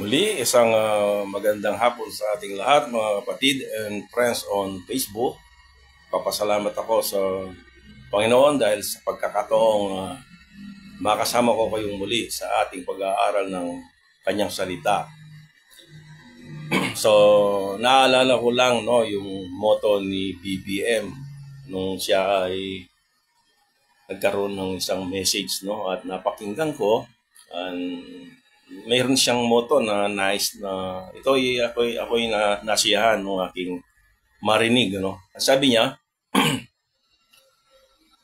Muli, isang magandang hapon sa ating lahat, mga kapatid and friends on Facebook. Papasalamat ako sa Panginoon dahil sa pagkakataong makasama ko kayong muli sa ating pag-aaral ng Kanyang salita. So, naalala ko lang yung motto ni BBM nung siya ay nagkaroon ng isang message at napakinggan ko. Mayroon siyang motto na nice na ito ako'y nasiyahan ng aking marinig. Sabi niya,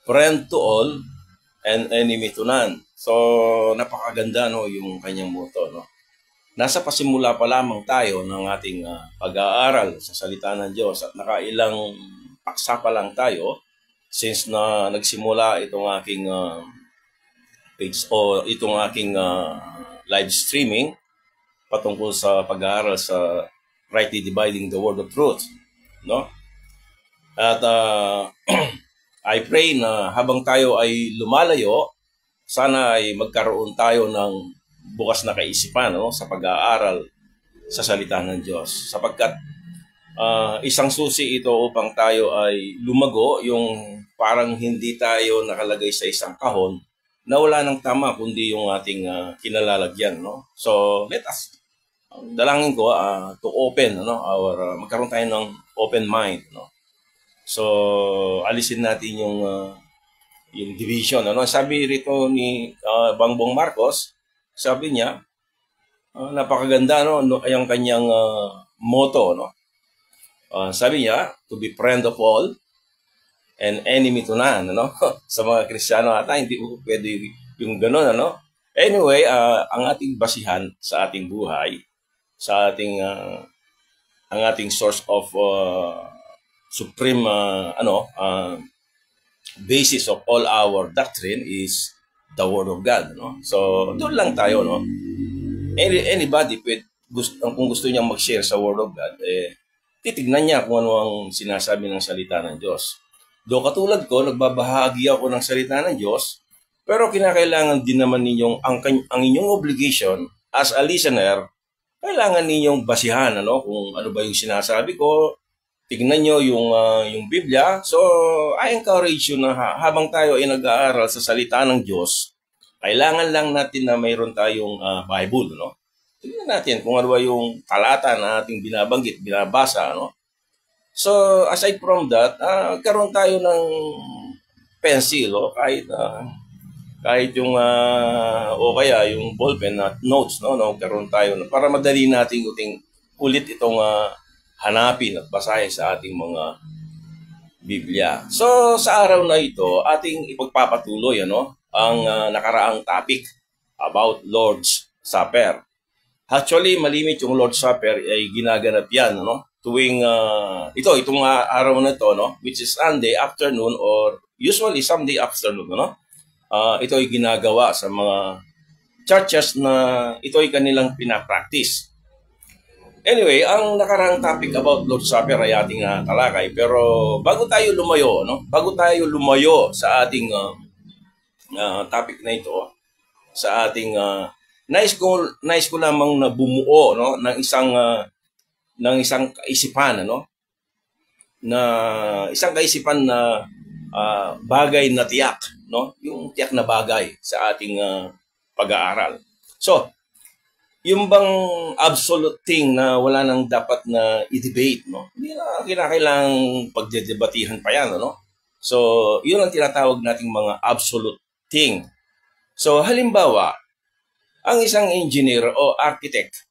friend to all and enemy to none. So, napakaganda yung kanyang motto. Nasa pasimula pa lamang tayo ng ating pag-aaral sa salita ng Diyos at nakailang paksa pa lang tayo since na nagsimula itong aking page o itong aking live streaming patungkol sa pag-aaral sa rightly dividing the word of truth. At I pray na habang tayo ay lumalayo, sana ay magkaroon tayo ng bukas na kaisipan sa pag-aaral sa salita ng Diyos. Sapagkat isang susi ito upang tayo ay lumago, yung parang hindi tayo nakalagay sa isang kahon na wala ng tama kundi yung ating kinalalagyan. So let us, dalangin ko to open magkaroon tayo ng open mind. So alisin natin yung division. Sabi rito ni Bongbong Marcos, sabi niya, napakaganda yung kanyang motto. Sabi niya, to be friend of all and enemy to none. Sa mga Kristiyano ata, hindi po pwede yung gano'n. Anyway, ang ating basihan sa ating buhay, sa ating ang ating source of supreme basis of all our doctrine is the Word of God. So, doon lang tayo. Anybody, kung gusto niyang mag-share sa Word of God, titignan niya kung ano ang sinasabi ng salita ng Diyos. Do katulad ko, nagbabahagi ako ng salita ng Diyos, pero kinakailangan din naman ninyong, ang inyong obligation as a listener, kailangan ninyong basihan kung ano ba yung sinasabi ko. Tignan nyo yung Biblia. So, I encourage you na habang tayo ay nag-aaral sa salita ng Diyos, kailangan lang natin na mayroon tayong Bible. Tignan natin kung ano ba yung talata na ating binabanggit, binabasa. So, aside from that, karoon tayo ng pencil, kahit yung, o kaya yung ballpen at notes, karoon tayo para madali natin ulit itong hanapin at basahin sa ating mga Biblia. So, sa araw na ito, ating ipagpapatuloy ang nakaraang topic about Lord's Supper. Actually, malimit yung Lord's Supper ay ginaganap yan, tuwing itong araw na ito, which is Sunday afternoon or usually Sunday afternoon, ito ay ginagawa sa mga churches na ito ay kanilang pinapractice. Anyway, ang nakaraang topic about Lord's Supper ay ating talakay, pero bago tayo lumayo sa ating topic na ito, sa ating nais ko lamang na bumuo ng isang kaisipan na isang kaisipan na bagay na tiyak, yung tiyak na bagay sa ating pag-aaral. So, yung bang absolute thing na wala nang dapat na i-debate, hindi na kinakailangang pagdedebatihan pa yan, So, yun ang tinatawag nating mga absolute thing. So, halimbawa, ang isang engineer o architect,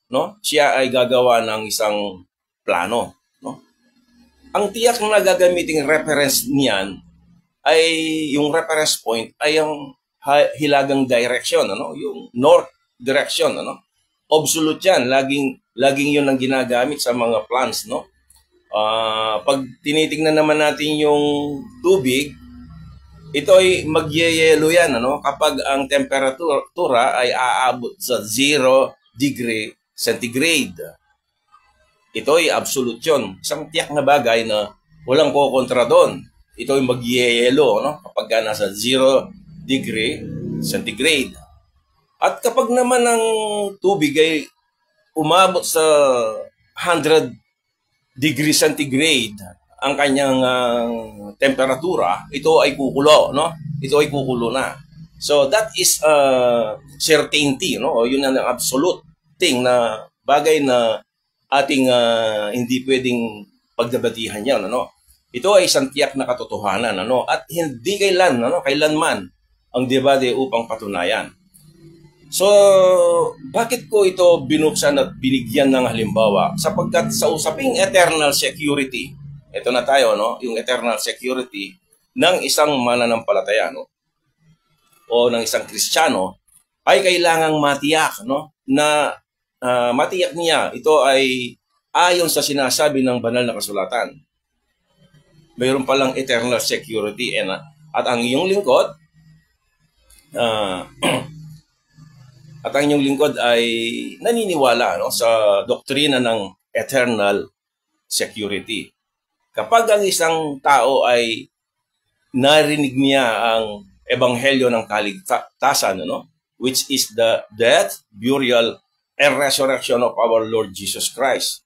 siya ay gagawa ng isang plano, Ang tiyak na gagamiting reference niyan ay yung reference point ay ang hilagang direction, yung north direction, Absolute yan. Laging yun ang ginagamit sa mga plants, pag tinitingnan naman natin yung tubig, ito ay magyeyelo yan, kapag ang temperatura ay aabot sa 0 degree centigrade. Ito ay absolute yun. Isang tiyak na bagay na walang kokontra doon. Ito ay magyeyelo, kapag nasa 0 degree centigrade. At kapag naman ang tubig ay umabot sa 100 degrees centigrade ang kanyang temperatura, ito ay kukulo, no? Ito ay kukulo na. So that is certainty, no? O yun ang absolute thing na bagay na ating hindi pwedeng pagdebatihan yan, ano? Ito ay isang tiyak na katotohanan, ano? At hindi kailanman ang debate upang patunayan. So, bakit ko ito binuksan at binigyan ng halimbawa? Sapagkat sa usaping eternal security, ito na tayo, no? Yung eternal security ng isang mananampalataya, no? O ng isang Kristiyano, ay kailangang matiyak, no? Na matiyak niya, ito ay ayon sa sinasabi ng banal na kasulatan. Mayroon palang eternal security at ang iyong lingkod at ang inyong lingkod ay naniniwala, no, sa doktrina ng eternal security. Kapag ang isang tao ay narinig niya ang ebanghelyo ng kaligtasan, no, which is the death, burial, and resurrection of our Lord Jesus Christ.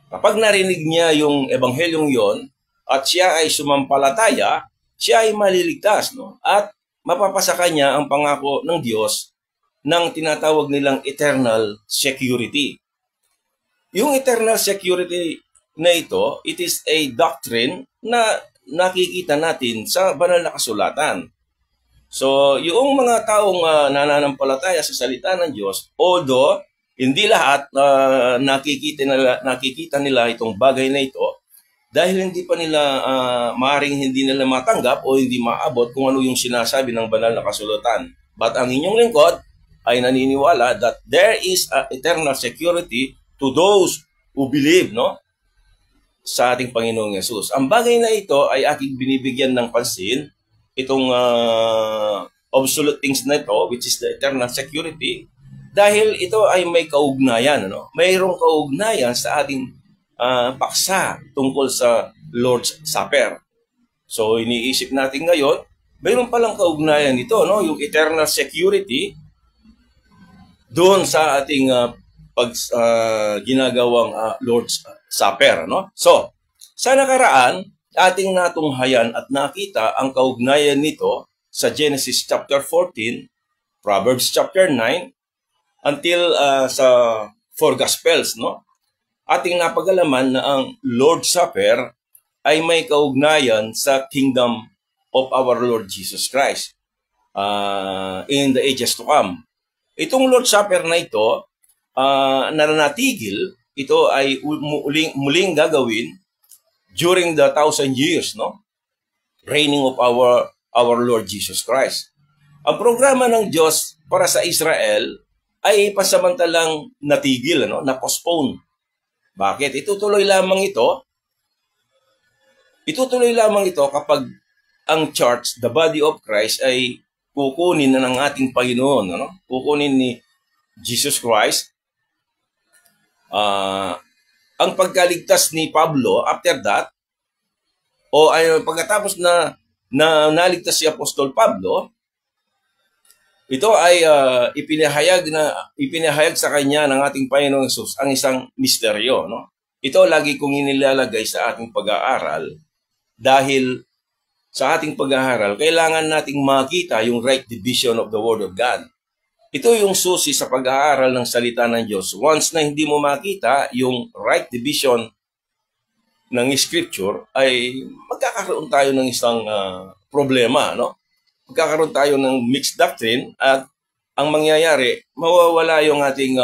Kapag narinig niya yung ebanghelyong yon at siya ay sumampalataya, siya ay maliligtas, no, at mapapasa kanya ang pangako ng Diyos ng tinatawag nilang eternal security. Yung eternal security na ito, it is a doctrine na nakikita natin sa banal na kasulatan. So, yung mga taong nananampalataya sa salita ng Diyos, although hindi lahat nakikita nila itong bagay na ito, dahil hindi pa nila, maaaring hindi nila matanggap o hindi maabot kung ano yung sinasabi ng banal na kasulatan. But ang inyong lingkod ay naniniwala that there is a eternal security to those who believe, no, sa ating Panginoong Yesus. Ang bagay na ito ay aking binibigyan ng pansin, itong absolute things na ito, which is the eternal security, dahil ito ay may kaugnayan, no? Mayroong kaugnayan sa ating paksa tungkol sa Lord's Supper. So iniisip natin ngayon, mayroon palang kaugnayan nito, no? Yung eternal security doon sa ating ginagawang Lord's Supper, no? So, sa nakaraan, ating natunghayan at nakita ang kaugnayan nito sa Genesis chapter 14, Proverbs chapter 9, until sa 4 Gospels, no? Ating napag-alaman na ang Lord's Supper ay may kaugnayan sa kingdom of our Lord Jesus Christ in the ages to come. Itong Lord's Supper na ito, nananatigil, ito ay muling gagawin during the 1,000 years, no, reigning of our Lord Jesus Christ. Ang programa ng Diyos para sa Israel ay pasamantalang natigil, no, na-postpone. Bakit? Itutuloy lamang ito kapag ang church, the body of Christ, ay kukunin na ng ating Panginoon, ano? Kukunin ni Jesus Christ. Ang pagkaligtas ni Pablo after that, o ay pagkatapos na naligtas si Apostol Pablo, ito ay ipinahayag sa kanya ng ating Panginoong Hesus ang isang misteryo, no? Ito lagi kong inilalagay sa ating pag-aaral dahil sa ating pag-aaral kailangan nating makita yung right division of the Word of God. Ito yung susi sa pag-aaral ng salita ng Diyos. Once na hindi mo makita yung right division ng Scripture, ay magkakaroon tayo ng isang problema, no? Magkakaroon tayo ng mixed doctrine at ang mangyayari, mawawala yung ating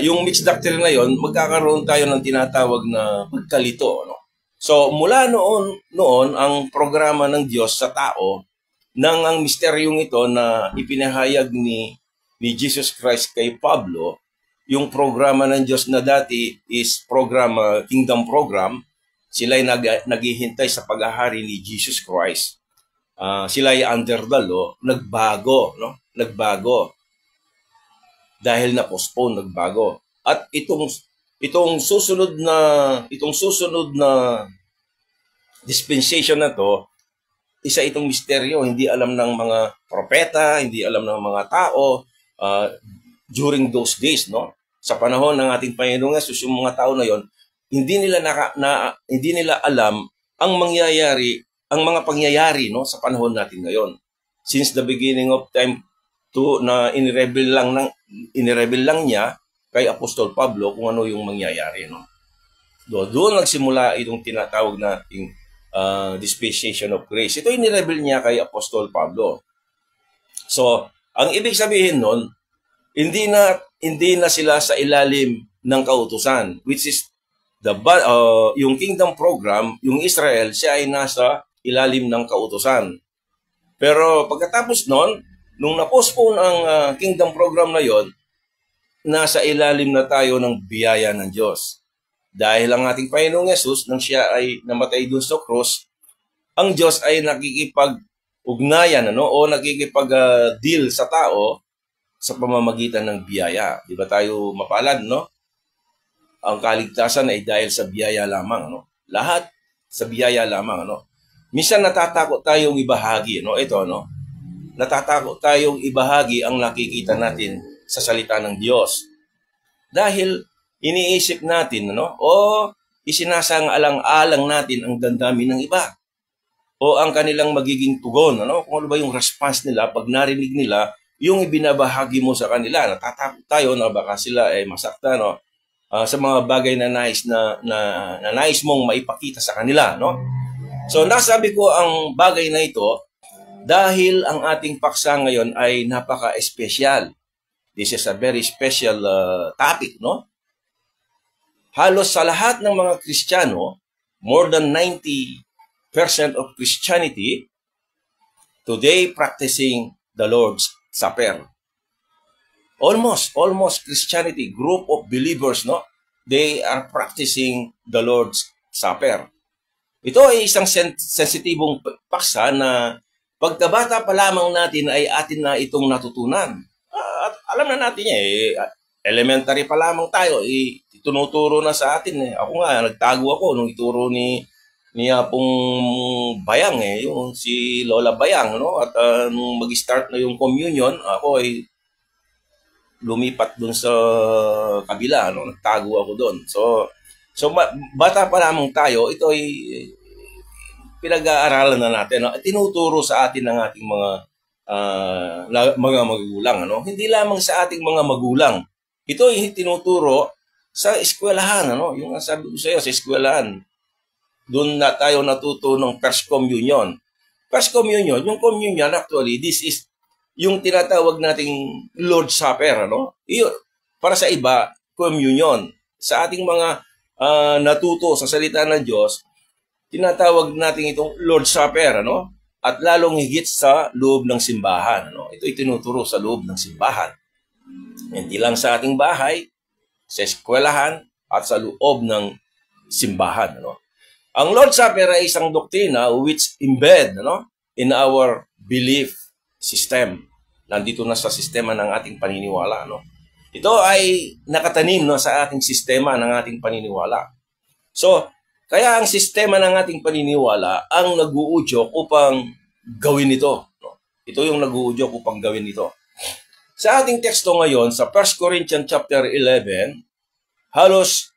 yung mixed doctrine na yon, magkakaroon tayo ng tinatawag na pagkalito, no? So mula noon ang programa ng Diyos sa tao nang ang misteryong ito na ipinahayag ni Jesus Christ kay Pablo, yung programa ng Diyos na dati is kingdom program, sila ay naghihintay sa paghahari ni Jesus Christ. Sila ay under the law, nagbago, no? Nagbago. Dahil na-postpone, nagbago. At itong susunod na dispensation na to, isa itong misteryo, hindi alam ng mga propeta, hindi alam ng mga tao, during those days, no? Sa panahon ng ating Panginoong Hesus, yung mga tao na yon, hindi nila alam ang mangyayari, ang mga pangyayari, no, sa panahon natin ngayon. Since the beginning of time na inirebel lang niya kay Apostol Pablo kung ano yung mangyayari, no. Doon nagsimula itong tinatawag nating dispensation of grace. Ito inirebel niya kay Apostol Pablo. So, ang ibig sabihin nun, hindi na sila sa ilalim ng kautusan, which is yung kingdom program, yung Israel, siya ay nasa ilalim ng kautusan. Pero pagkatapos nun, nung na-postpone ang kingdom program na yon, nasa ilalim na tayo ng biyaya ng Diyos. Dahil ang ating Panginoong Hesus, nang siya ay namatay dun sa cross, ang Diyos ay nakikipag-ugnayan, o nakikipag-deal sa tao sa pamamagitan ng biyaya. Di ba tayo mapalad, no? Ang kaligtasan ay dahil sa biyaya lamang, no? Lahat sa biyaya lamang, no? Minsan natatakot tayong ibahagi, no? Ito, no? Natatakot tayong ibahagi ang nakikita natin sa salita ng Diyos. Dahil iniisip natin, no? O isinasang-alang-alang natin ang damdamin ng iba. O ang kanilang magiging tugon, no? Kung ano ba yung response nila pag narinig nila yung ibinabahagi mo sa kanila. Natatakot tayo na baka sila ay masaktan, no? Sa mga bagay na nais mong maipakita sa kanila, no? So nasabi ko ang bagay na ito dahil ang ating paksa ngayon ay napaka-espesyal. This is a very special topic, no? Halos sa lahat ng mga Kristiyano, more than 90% of Christianity today practicing the Lord's Supper. Almost Christianity, group of believers, no? They are practicing the Lord's Supper. Ito ay isang sensitibong paksa na pagkabata pa lamang natin ay atin na itong natutunan. At alam na natin elementary pa lamang tayo, tinuturo na sa atin. Ako nga, nagtago ako nung ituro ni Apong Bayang, yung si Lola Bayang, no? At nung mag-start na yung communion, ako ay lumipat dun sa kabila, no? Nagtago ako dun. So bata pa lamang tayo, ito ay pinag-aaralan na natin, no? Tinuturo sa atin ng ating mga magulang, ano? Hindi lamang sa ating mga magulang. Ito ay tinuturo sa eskwelahan, ano? Yung sabi ko sa iyo, sa eskwelahan. Doon na tayo natuto ng First Communion. First Communion, yung communion actually, this is yung tinatawag nating Lord's Supper, ano? Para sa iba, communion. Sa ating mga natuto sa salita ng Diyos, tinatawag natin itong Lord's Supper, ano? At lalong higit sa loob ng simbahan, ano? Ito itinuturo sa loob ng simbahan. Hindi lang sa ating bahay, sa eskwelahan, at sa loob ng simbahan, ano? Ang Lord's Supper ay isang doktrina which embed, ano, in our belief system. Nandito na sa sistema ng ating paniniwala, no? Ito ay nakatanim, no, sa ating sistema ng ating paniniwala. So, kaya ang sistema ng ating paniniwala ang nag-uudyok upang gawin ito, no? Ito yung nag-uudyok upang gawin ito. Sa ating teksto ngayon, sa 1 Corinthians chapter 11, halos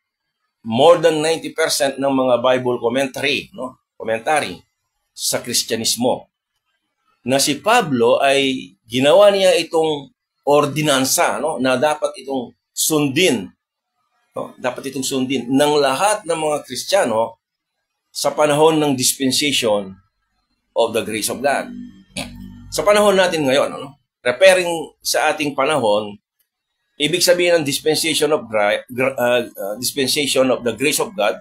more than 90% ng mga Bible commentary sa Kristyanismo, na si Pablo ay ginawa niya itong ordinansa, no, na dapat itong sundin, no, dapat itong sundin ng lahat ng mga Kristiyano sa panahon ng dispensation of the grace of God. Sa panahon natin ngayon, ano, referring sa ating panahon, ibig sabihin ng dispensation of the grace of God,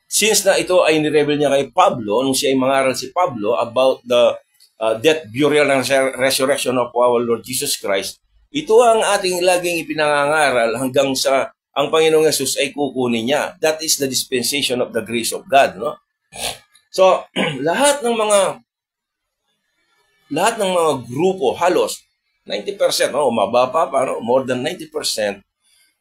since na ito ay nireveal niya kay Pablo, nung siya ay mangaral si Pablo about the death, burial, and resurrection of our Lord Jesus Christ, ito ang ating laging ipinangangaral hanggang sa ang Panginoong Hesus ay kukunin niya. That is the dispensation of the grace of God, no? So, lahat ng mga grupo, halos 90%, no, mababa pa, no, more than 90%,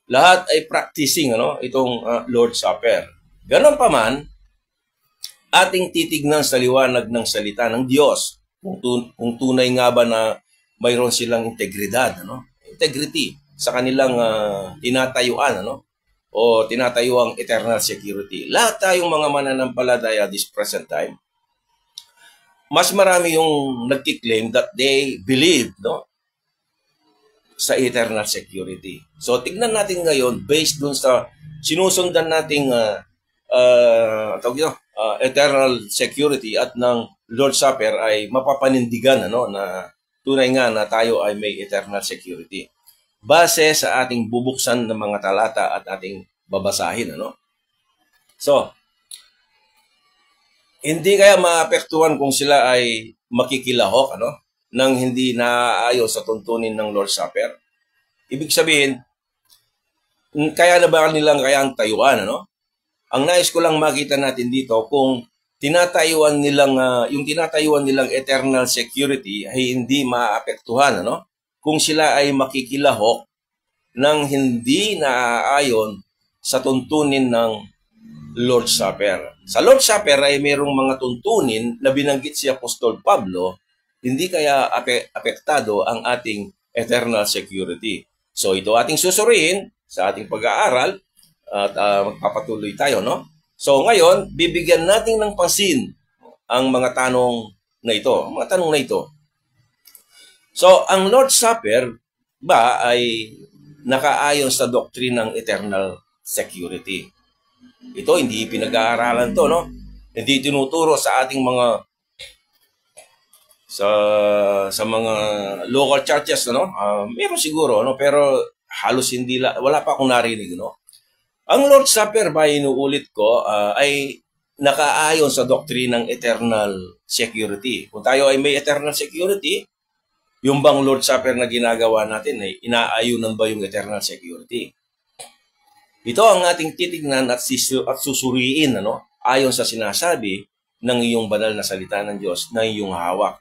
lahat ay practicing, ano, itong Lord's Supper. Ganon pa man, ating titignan sa liwanag ng salita ng Diyos kung tunay nga ba na mayroon silang integridad, ano? Integrity. sa kanilang tinatayuan, ano? O tinatayuang eternal security. Lahat tayong mga mananampalataya this present time, mas marami yung nagki-claim that they believe, no, sa eternal security. So tignan natin ngayon based dun sa sinusundan nating eternal security at ng Lord's Supper ay mapapanindigan, ano, na tunay nga na tayo ay may eternal security. Base sa ating bubuksan ng mga talata at ating babasahin, ano. So, hindi kaya maapektuhan kung sila ay makikilahok, ano, nang hindi naaayon sa tuntunin ng Lord's Supper. Ibig sabihin, kaya na ba nilang kayang tayuan, ano? Ang nais ko lang makita natin dito, kung tinatayuan nilang, yung tinatayuan nilang eternal security ay hindi maapektuhan, ano? Kung sila ay makikilahok nang hindi naaayon sa tuntunin ng Lord's Supper. Sa Lord's Supper ay mayroong mga tuntunin na binanggit si Apostol Pablo, hindi kaya apektado ang ating eternal security. So ito ating susuriin sa ating pag-aaral at magpapatuloy tayo, no? So ngayon, bibigyan natin ng pansin ang mga tanong na ito, So ang Lord's Supper ba ay nakaayon sa doctrine ng eternal security? Ito hindi pinag-aaralan to, no? Hindi tinuturo sa ating mga sa mga local churches, no? Meron siguro, no, pero halos hindi wala pa akong narinig, no. Ang Lord's Supper, ba inuulit ko, ay nakaayon sa doctrine ng eternal security. Kung tayo ay may eternal security, yung bang Lord's Supper na ginagawa natin ay inaayunan ba yung eternal security? Ito ang ating titignan at susuriin, ano, ayon sa sinasabi ng iyong banal na salita ng Diyos na iyong hawak.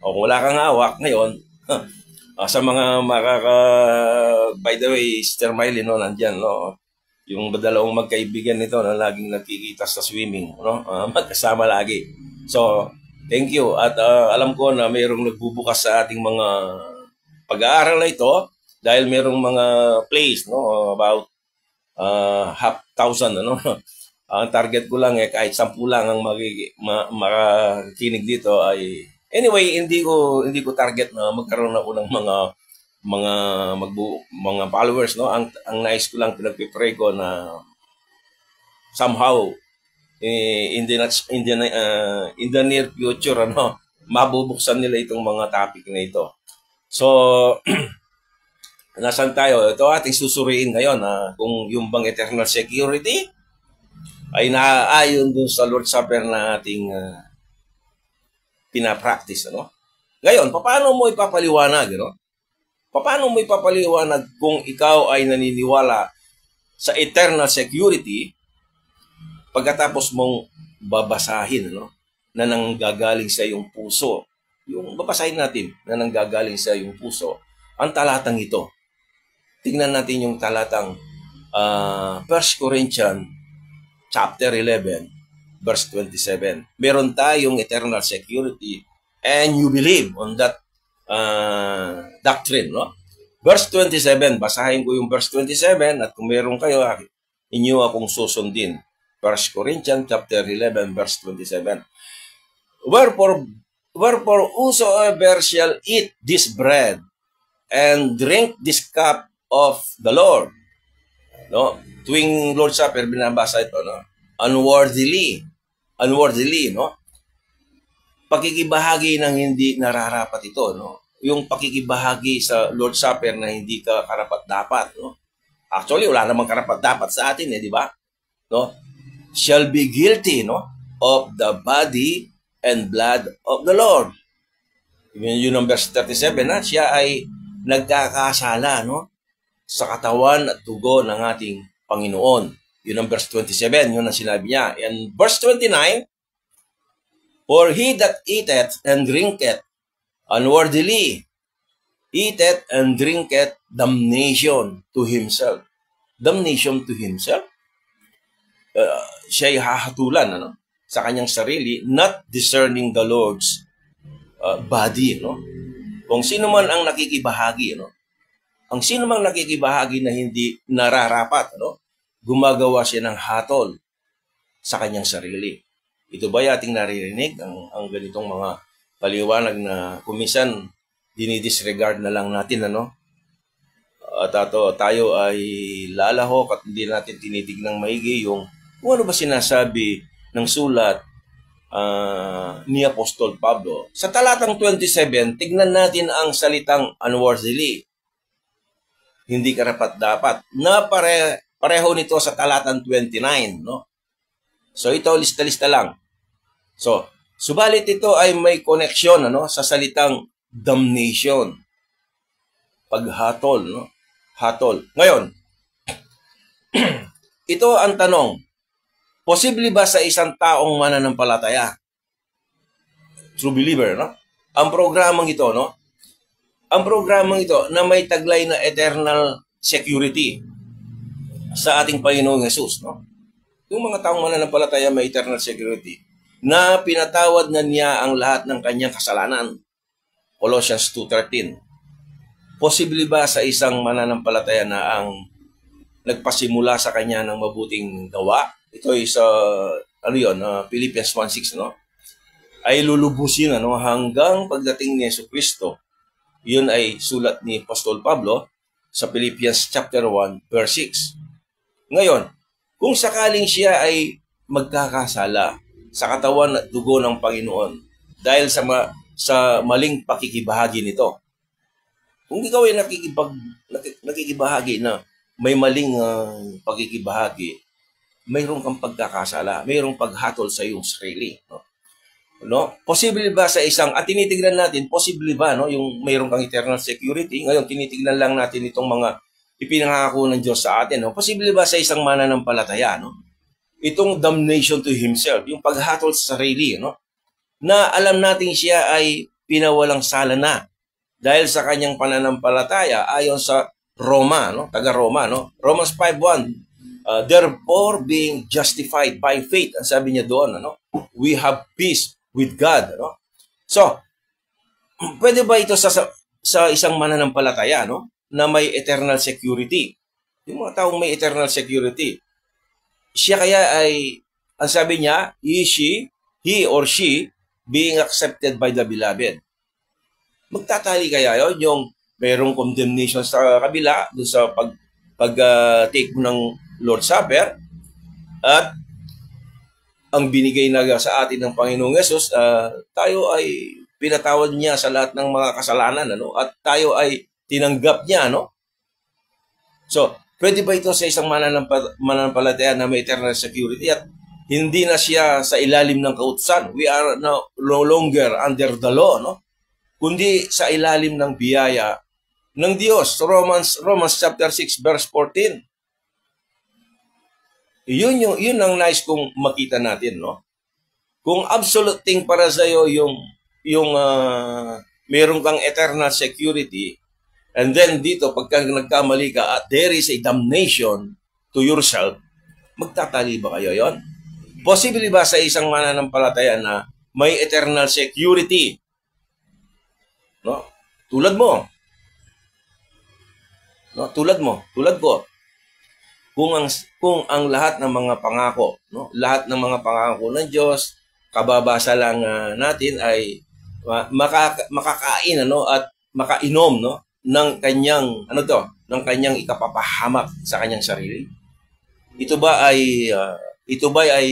O kung wala kang hawak ngayon, sa mga by the way, Sister Miley, no, nandyan, no, yung dalawang magkaibigan nito na laging nagkikita sa swimming, no, magkasama lagi. So, thank you. At alam ko na mayroong nagbubukas sa ating mga pag-aaral na ito dahil mayroong mga plays, no, about 1,000, ano. Ang target ko lang kahit 10 lang ang makakinig dito ay anyway, hindi ko target na magkaroon ako ng mga followers, no. Ang nais ko lang, pinagpipray ko na somehow in the near future, ano, mabubuksan nila itong mga topic na ito. So nasaan tayo? Ito ating susuriin ngayon, kung yung bang eternal security ay naaayon dun sa Lord's Supper na ating pinapractice, ano? Ngayon, paano mo ipapaliwanag, ano? Paano mo ipapaliwanag kung ikaw ay naniniwala sa eternal security pagkatapos mong babasahin, ano, na nanggagaling sa iyong puso? Yung babasahin natin na nanggagaling sa iyong puso, ang talatang ito. Tingnan natin yung talatang 1 Corinthians chapter 11, verse 27. Meron tayong eternal security and you believe on that doctrine, no? Verse 27, basahin ko yung verse 27 at kung meron kayo, inyo akong susundin. 1 Corinthians chapter 11, verse 27. Wherefore whosoever shall eat this bread and drink this cup of the Lord, no? Tuwing Lord's Supper, binabasa ito, no? Unworthily, no? Pakikibahagi ng hindi nararapat ito, no? Yung pakikibahagi sa Lord's Supper na hindi ka karapat-dapat, no? Actually, wala namang karapat-dapat sa atin, di ba? No? Shall be guilty, no, of the body and blood of the Lord. Yun ang verse 37, na siya ay nagkakasala, no, sa katawan at dugo ng ating Panginoon. Yun ang verse 27, yun ang sinabi niya. And verse 29, for he that eateth and drinketh unworthily eateth and drinketh damnation to himself. Damnation to himself? Siya'y hahatulan, ano, sa kanyang sarili, not discerning the Lord's body, no? Kung sino man ang nakikibahagi, no, ang sino mang nakikibahagi na hindi nararapat, ano, gumagawa siya ng hatol sa kanyang sarili. Ito ba ating naririnig, ang ganitong mga paliwanag na kuminsan dinidisregard na lang natin, ano? At tayo ay lalahok at hindi natin tinitignan maigi yung kung ano ba sinasabi ng sulat ni Apostol Pablo. Sa talatang 27, tignan natin ang salitang unworthily. Hindi karapat-dapat. Na pareho nito sa talatang 29, no? So ito, lista-lista lang. So, subalit ito ay may connection, ano, sa salitang damnation. Paghatol, no? Hatol. Ngayon, ito ang tanong. Posible ba sa isang taong mananampalataya? True believer, no? Ang programang ito, no? Ang programang ito na may taglay na eternal security sa ating Panginoong Hesus, no? Yung mga taong mananampalataya may eternal security na pinatawad na niya ang lahat ng kanyang kasalanan. Colossians 2:13. Posible ba sa isang mananampalataya na ang nagpasimula sa kanya ng mabuting gawa? Ito ay sa Philippians 1:6, no? Ay lulubusin, ano, hanggang pagdating ni Jesucristo. Yun ay sulat ni Apostol Pablo sa Philippians chapter 1 verse 6. Ngayon, kung sakaling siya ay magkakasala sa katawan at dugo ng Panginoon dahil sa maling pakikibahagi nito, kung ikaw ay nakikibahagi na may maling pakikibahagi, mayroon kang pagkakasala, mayroong paghatol sa iyong sarili, no? No? Posible ba sa isang, at tinitignan natin, posible ba, no, yung mayroon kang eternal security? Ngayon, tinitignan lang natin itong mga ipinangako ng Diyos sa atin, no? Posible ba sa isang mananampalataya, no? Itong damnation to himself, yung paghatol sa sarili, no? Na alam natin siya ay pinawalang sala na dahil sa kanyang pananampalataya ayon sa Roma, no? Taga-Roma, no? Romans 5:1. Therefore, being justified by faith, ang sabi niya doon, ano? We have peace with God, no? So, pwede ba ito sa isang mananampalataya, no, na may eternal security? Yung mga taong may eternal security, siya kaya ay, ang sabi niya, he or she being accepted by the beloved. Magtatali kaya yun, yung mayroong condemnation sa kabila doon sa pag-take mo ng Lord's Supper, at ang binigay na sa atin ng Panginoong Hesus, tayo ay pinatawad niya sa lahat ng mga kasalanan, ano? At tayo ay tinanggap niya, no? So, pwede ba ito sa isang mananampalataya na may eternal security at hindi na siya sa ilalim ng kautusan? We are no longer under the law, no? Kundi sa ilalim ng biyaya ng Diyos. Romans chapter 6 verse 14. Yun ang nice kong makita natin, no? Kung absolute thing para sa iyo yung meron kang eternal security, and then dito pagka nagkamali ka at there is a damnation to yourself, magtatali ba kayo yon? Posible ba sa isang mananampalataya na may eternal security, no? Tulad mo, no? Tulad ko. Kung ang lahat ng mga pangako, no, lahat ng mga pangako ng Diyos, kababasa lang natin ay makakain, ano, at makainom, no, ng kanyang ikapapahamak sa kanyang sarili. Ito ba ay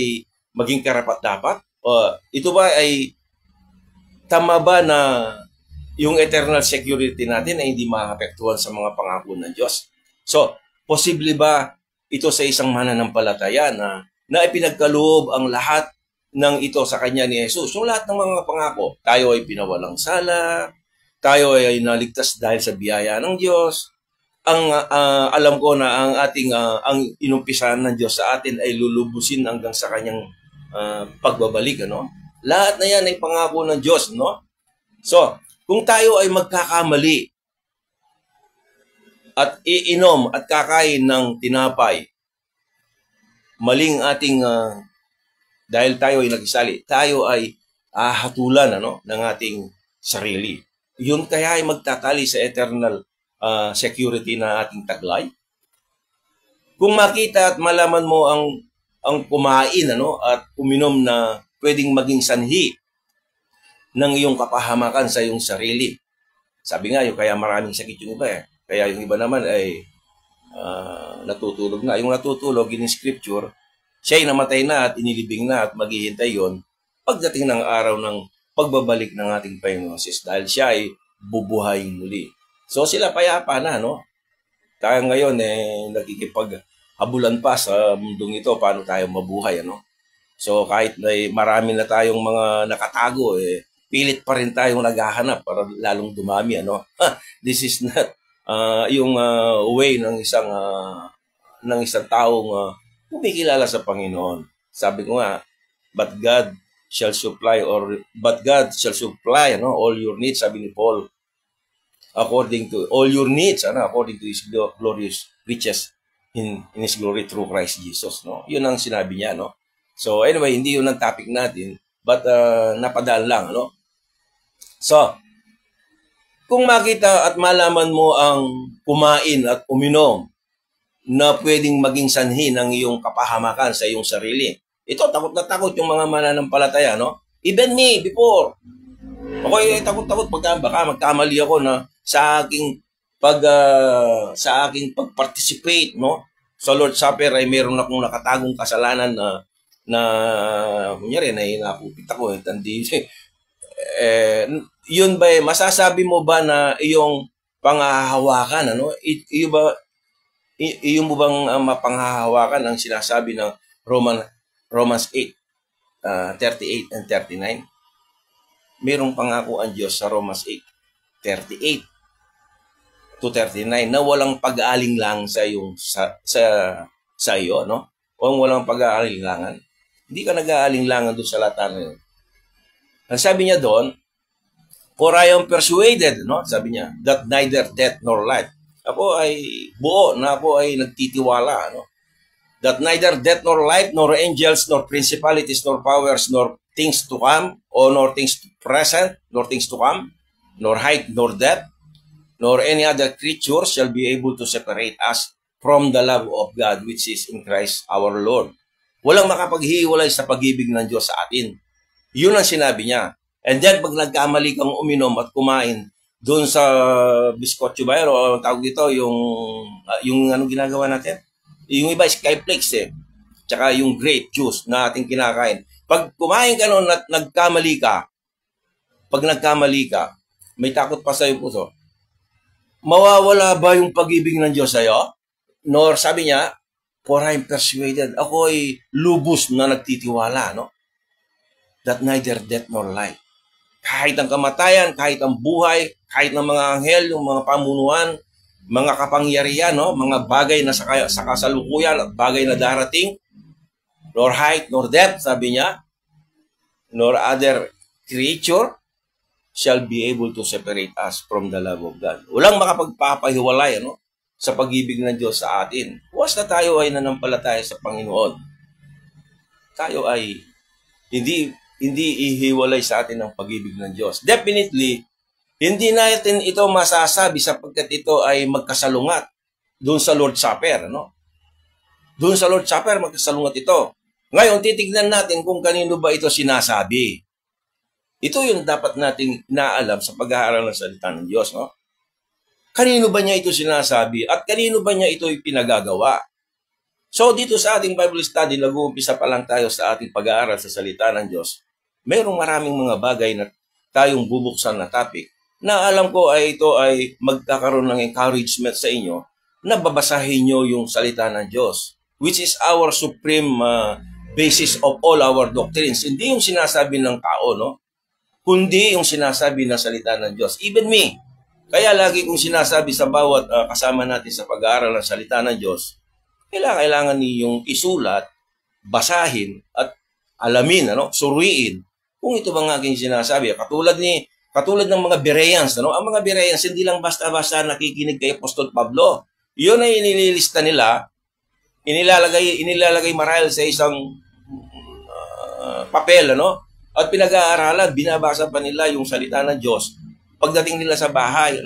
maging karapat-dapat? O ito ba ay tama ba na yung eternal security natin ay hindi maapektuhan sa mga pangako ng Diyos? So, posible ba ito sa isang mananampalataya na ipinagkaloob ang lahat ng ito sa kanya ni Jesus? Yung lahat ng mga pangako, tayo ay pinawalang sala, tayo ay naligtas dahil sa biyaya ng Diyos. Alam ko na ang inumpisahan ng Diyos sa atin ay lulubusin hanggang sa kanyang pagbabalik, ano? Lahat na yan ay pangako ng Diyos, no? So, kung tayo ay magkakamali at iinom at kakain ng tinapay, maling ating dahil tayo ay nagsali, tayo ay hatulan, ano, ng ating sarili. Yun kaya ay magtatali sa eternal security na ating taglay. Kung makita at malaman mo ang kumain at uminom na pwedeng maging sanhi ng iyong kapahamakan sa iyong sarili. Sabi nga, kaya maraming sakit yung iba Kaya yung iba naman ay natutulog na. Yung natutulog in scripture, siya'y namatay na at inilibing na at maghihintay yon pagdating ng araw ng pagbabalik ng ating Panginoon dahil siya ay bubuhayin muli. So sila payapa na, Tayo ngayon nakikipaghabulan pa sa mundong ito paano tayo mabuhay, So kahit na marami na tayong mga nakatago, pilit pa rin tayong naghahanap para lalong dumami, This is not yung way ng isang taong kumikilala sa Panginoon. Sabi ko nga, but God shall supply all your needs, sabi ni Paul, according to all your needs, according to His glorious riches in His glory through Christ Jesus, Yun ang sinabi niya, So anyway, hindi yun ang topic natin, but napadaan lang, So, kung makita at malaman mo ang kumain at uminom na pwedeng maging sanhi ng iyong kapahamakan sa iyong sarili. Ito, takot na takot yung mga mananampalataya, Even me, before. Ako ay takot-takot baka magkamali ako na sa aking pag-participate, sa Lord's Supper ay meron akong nakatagong kasalanan na kunyari, napupit ako, yun ba, masasabi mo ba na iyong panghahawakan, iyon mo bang mapanghahawakan ang sinasabi ng Romans 8, 38 and 39? Merong pangako ang Diyos sa Romans 8, 38 to 39 na walang pag-aalinlang sa iyo, O walang pag-aalinlangan. Hindi ka nag-aalinlangan doon sa lata na yun. Ang sabi niya doon, for I am persuaded, sabi niya, that neither death nor life. Ako ay buo na ako ay nagtitiwala, that neither death nor life, nor angels, nor principalities, nor powers, nor things to come, or nor things present, nor things to come, nor height, nor depth, nor any other creature shall be able to separate us from the love of God which is in Christ our Lord. Walang makapaghiwalay sa pag-ibig ng Diyos sa atin. Yun ang sinabi niya. And then, pag nagkamali kang uminom at kumain doon sa biskotso ba, o tawag dito, yung anong ginagawa natin? Yung iba, skyflakes Tsaka yung grape juice na ating kinakain. Pag kumain ka noon at nagkamali ka, may takot pa sa iyong puso, mawawala ba yung pag-ibig ng Diyos sa iyo? Nor sabi niya, for I'm persuaded, ako ay lubos na nagtitiwala, that neither death nor life. Kahit ang kamatayan, kahit ang buhay, kahit ng mga anghel, yung mga pamunuan, mga kapangyarihan, mga bagay na sa kasalukuyan at bagay na darating, nor height, nor depth, sabi niya, nor other creature shall be able to separate us from the love of God. Walang makapagpapahiwalay, sa pag-ibig ng Diyos sa atin. Basta tayo ay nanampalataya sa Panginoon. Tayo ay hindi ihiwalay sa atin ang pag-ibig ng Diyos. Definitely, hindi natin ito masasabi sapagkat ito ay magkasalungat doon sa Lord's Supper, Doon sa Lord's Supper, magkasalungat ito. Ngayon, titignan natin kung kanino ba ito sinasabi. Ito yung dapat nating naalam sa pag-aaral ng salita ng Diyos, Kanino ba niya ito sinasabi at kanino ba niya ito ipinagagawa? So dito sa ating Bible study, nag-uumpisa pa lang tayo sa ating pag-aaral sa salita ng Diyos. Mayroong maraming mga bagay na tayong bubuksan na topic na alam ko ay ito ay magkakaroon ng encouragement sa inyo na babasahin nyo yung salita ng Diyos, which is our supreme basis of all our doctrines. Hindi yung sinasabi ng tao, kundi yung sinasabi ng salita ng Diyos. Even me. Kaya lagi kong sinasabi sa bawat kasama natin sa pag-aaral ng salita ng Diyos, kailangan niyong isulat, basahin, at alamin, suriin kung ito bang aking sinasabi. Katulad ng mga Bereans, ang mga Bereans hindi lang basta-basta nakikinig kay Apostol Pablo. Yun ay inililista nila, inilalagay marahil sa isang papel, at pinag-aaralan, binabasa pa nila yung salita ng Diyos. Pagdating nila sa bahay,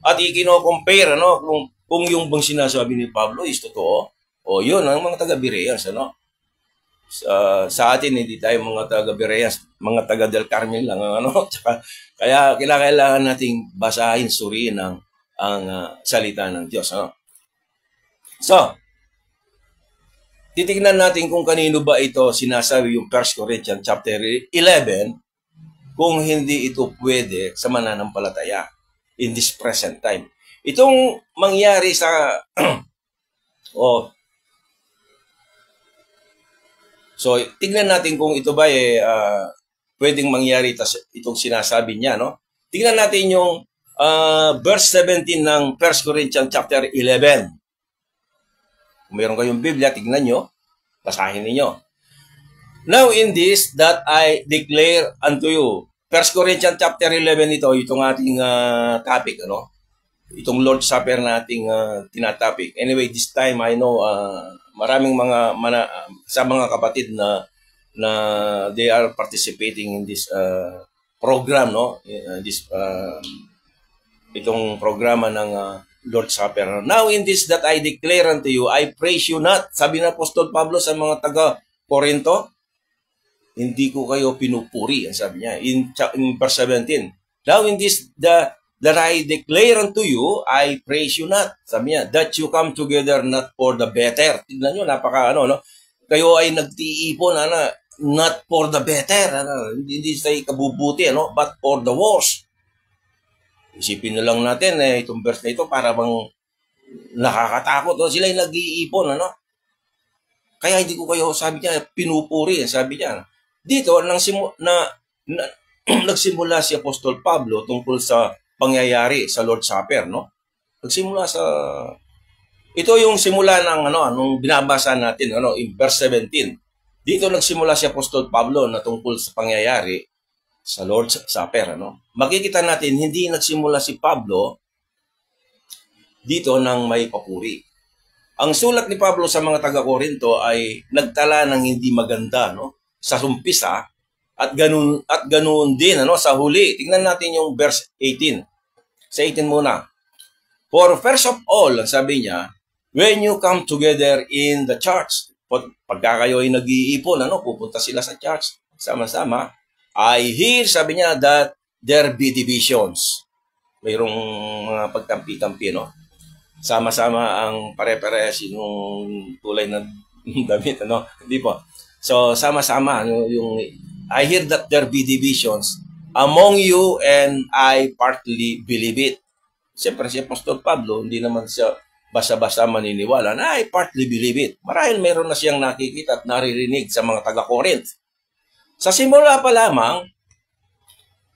At ikino-compare, ano, kung yung bang sinasabi ni Pablo is totoo, o yun, ang mga taga-Bereans, ano. Sa atin, hindi tayo mga taga-Bereans, mga taga-Del Carmen lang, ano. Tsaka, kaya kailangan nating basahin, suriin ang salita ng Diyos, ano. So, titignan natin kung kanino ba ito sinasabi yung 1 Corinthians chapter 11 kung hindi ito pwede sa mananampalataya in this present time. Itong mangyari sa so tignan natin kung ito ba pwedeng mangyari itong sinasabi niya, no? Tignan natin yung verse 17 ng 1 Corinthians chapter 11. Kung meron kayong Biblia, tignan nyo, basahin niyo. Now in this that I declare unto you. 1 Corinthians chapter 11 ito, itong ating topic, ano? Itong Lord's Supper nating tinatopic. Anyway, this time I know maraming sa mga kapatid na they are participating in this program, no? Itong programa ng Lord's Supper. Now in this that I declare unto you, I praise you not. Sabi ng Apostol Pablo sa mga taga-Corinto, hindi ko kayo pinupuri, ang sabi niya in verse 17. Now in this that I declare unto you, I praise you not. Sabi niya, that you come together not for the better. Tignan nyo, napaka no? Kayo ay nagtiipon, not for the better, hindi sa ikabubuti, but for the worse. Isipin na lang natin, itong verse na ito, para bang nakakatakot. Sila ay nag-iipon, Kaya hindi ko kayo, sabi niya, pinupuri, sabi niya. Dito, nagsimula si Apostol Pablo tungkol sa pangyayari sa Lord's Supper, no? Nagsimula ito yung simula ng nung binabasa natin, in verse 17. Dito nagsimula si Apostol Pablo na tungkol sa pangyayari sa Lord's Supper, Makikita natin hindi nagsimula si Pablo dito ng may papuri. Ang sulat ni Pablo sa mga taga-Korinto ay nagtala ng hindi maganda, sa umpisa. At ganun din sa huli. Tingnan natin yung verse 18. Sa 18 muna. For first of all, sabi niya, when you come together in the church, pagka kayo ay nag-iipon, pupunta sila sa church, sama-sama, I hear, sabi niya, that there be divisions. Mayroong mga pagtampi-tampi, Sama-sama ang pare-parehas yung tulay na damit, Hindi po. So, sama-sama, yung I hear that there be divisions among you and I partly believe it. Siyempre si Apostol Pablo, hindi naman siya basta-basta maniniwala na I partly believe it. Marahil meron na siyang nakikita at naririnig sa mga taga-Corinth. Sa simula pa lamang,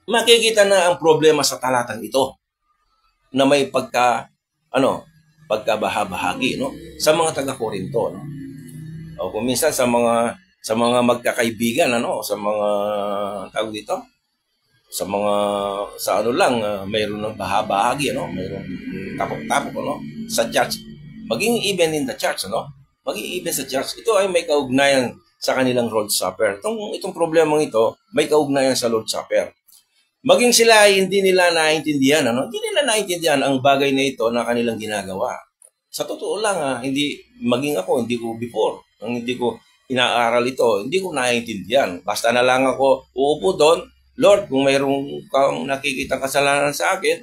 makikita na ang problema sa talatang ito na may pagkabahabahagi, sa mga taga-Corinto, O kung minsan sa mga magkakaibigan, sa mga tawag dito, mayroon ng bahabahagi, mayroon tapok-tapok, sa church. Maging even in the church, maging even sa church. Ito ay may kaugnayan sa kanilang Lord's Supper. Itong problemang ito, may kaugnayan sa Lord's Supper. Maging sila ay hindi nila naiintindihan, hindi nila naiintindihan ang bagay na ito na kanilang ginagawa. Sa totoo lang, hindi ko before, hindi ko inaaral ito, hindi ko naiintindihan. Basta na lang ako uupo doon, Lord, kung mayroong kang nakikita kasalanan sa akin,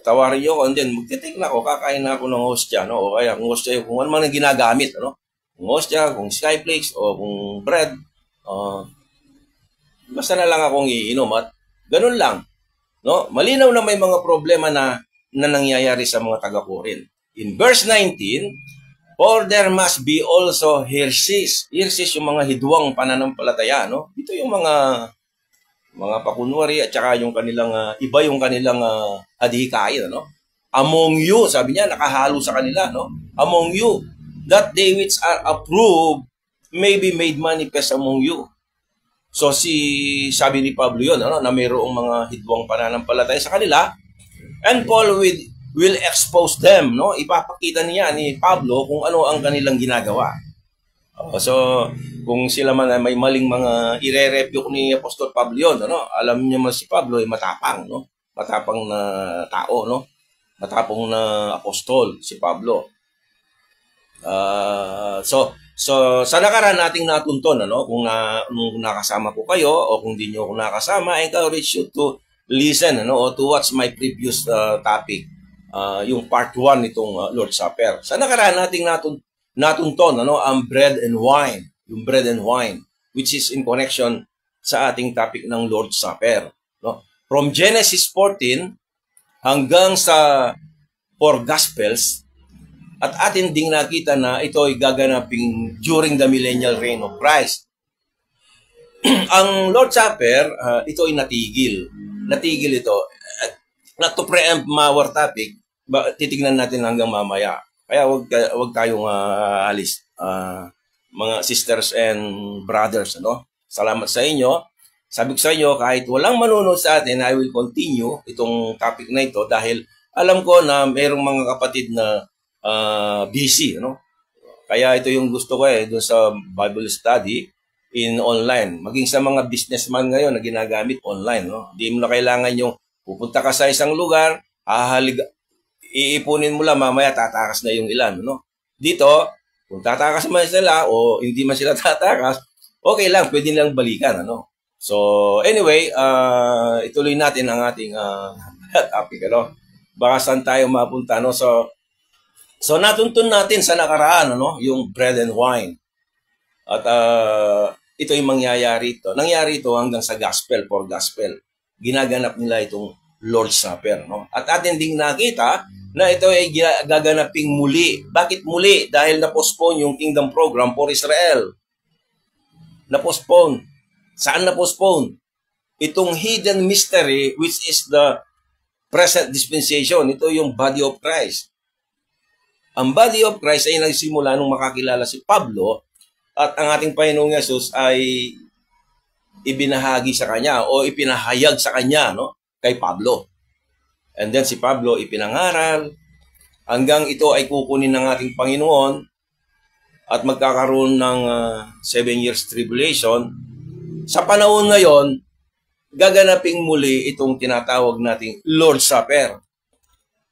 tawarin niyo ako, and then magtitik na ako, kakain na ako ng hostya, o kaya kung hostya, kung ano man ang ginagamit, kung hostya, kung skyflakes, o kung bread, basta na lang akong iinom, at ganun lang, Malinaw na may mga problema na nangyayari sa mga taga-Corinth. In verse 19, for there must be also heresies. Heresies yung mga hidwang pananampalataya, Ito yung mga pakunwari at saka yung kanilang iba yung kanilang hadikain, Among you, sabi niya, nakahalo sa kanila, Among you, that they which are approved may be made manifest among you. So sabi ni Pablo yun, na mayroong mga hidwang pananampalataya sa kanila, and Paul will expose them, Ipapakita niya ni Pablo kung ano ang kanilang ginagawa. So, kung sila man may maling mga ire-rebuke ni Apostol Pablo yun, alam niyo man si Pablo ay matapang, matapang na tao, matapong na apostol, si Pablo. So sa nakaraan nating natunton, kung nakasama ko kayo o kung di nyo ako nakasama, I encourage you to listen, o to watch my previous topic, yung part 1 nitong Lord's Supper. Sa nakaraan nating natunton, ang bread and wine, yung bread and wine, which is in connection sa ating topic ng Lord's Supper. No? From Genesis 14 hanggang sa 4 Gospels, at atin ding nakita na ito ay gaganapin during the millennial reign of Christ. Ang Lord's Supper, ito ay natigil. Natigil ito. Not to preempt our topic, titignan natin hanggang mamaya. Kaya wag tayong alis. Mga sisters and brothers, Salamat sa inyo. Sabi ko sa inyo, kahit walang manunod sa atin, I will continue itong topic na ito dahil alam ko na mayroong mga kapatid na busy, Kaya ito yung gusto ko doon sa Bible study in online. Maging sa mga businessman ngayon na ginagamit online, Hindi mo na kailangan yung pupunta ka sa isang lugar, iipunin mo lang, mamaya tatakas na yung ilan, Dito, kung tatakas man sila o hindi man sila tatakas, okay lang, pwede nilang balikan, So, anyway, ituloy natin ang ating topic, Baka saan tayo mapunta, So natuntun natin sa nakaraan, yung bread and wine. At ito yung mangyayari ito. Nangyari ito hanggang sa gospel, for gospel. Ginaganap nila itong Lord's Supper, At atin ding nakita na ito ay gaganaping muli. Bakit muli? Dahil na-postpone yung kingdom program for Israel. Na-postpone. Saan na-postpone? Itong hidden mystery, which is the present dispensation. Ito yung body of Christ. Ang body of Christ ay nagsimula nung makakilala si Pablo at ang ating Panginoong Yesus ay ibinahagi sa kanya o ipinahayag sa kanya, kay Pablo. And then si Pablo ipinangaral hanggang ito ay kukunin ng ating Panginoon at magkakaroon ng 7 years tribulation. Sa panahon ngayon, gaganaping muli itong tinatawag nating Lord's Supper.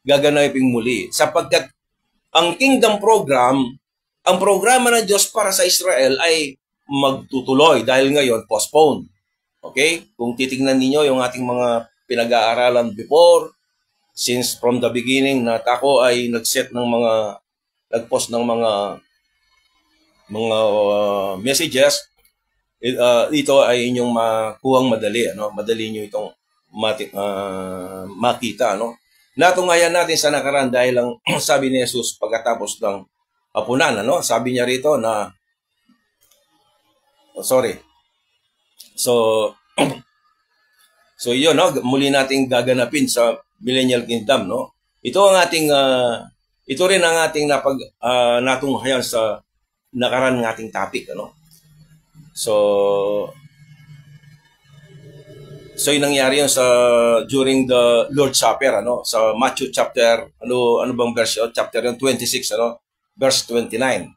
Gaganaping muli sapagkat ang kingdom program, ang programa ng Diyos para sa Israel ay magtutuloy dahil ngayon postpone. Okay? Kung titingnan ninyo yung ating mga pinag-aaralan before, since from the beginning na ako ay nag-post ng mga messages, ito ay inyong makuhang madali, Madali nyo itong makita, Natungayan natin sa nakaraan dahil lang sabi ni Jesus pagkatapos ng hapunan, Sabi niya rito na So yun, muli nating gaganapin sa millennial kingdom, Ito ang ating ito rin ang ating natunghayan sa nakaraan ng ating topic, So yung nangyari yun during the Lord's Supper, sa Matthew chapter, ano bang verse yun? Chapter yun, 26, verse 29.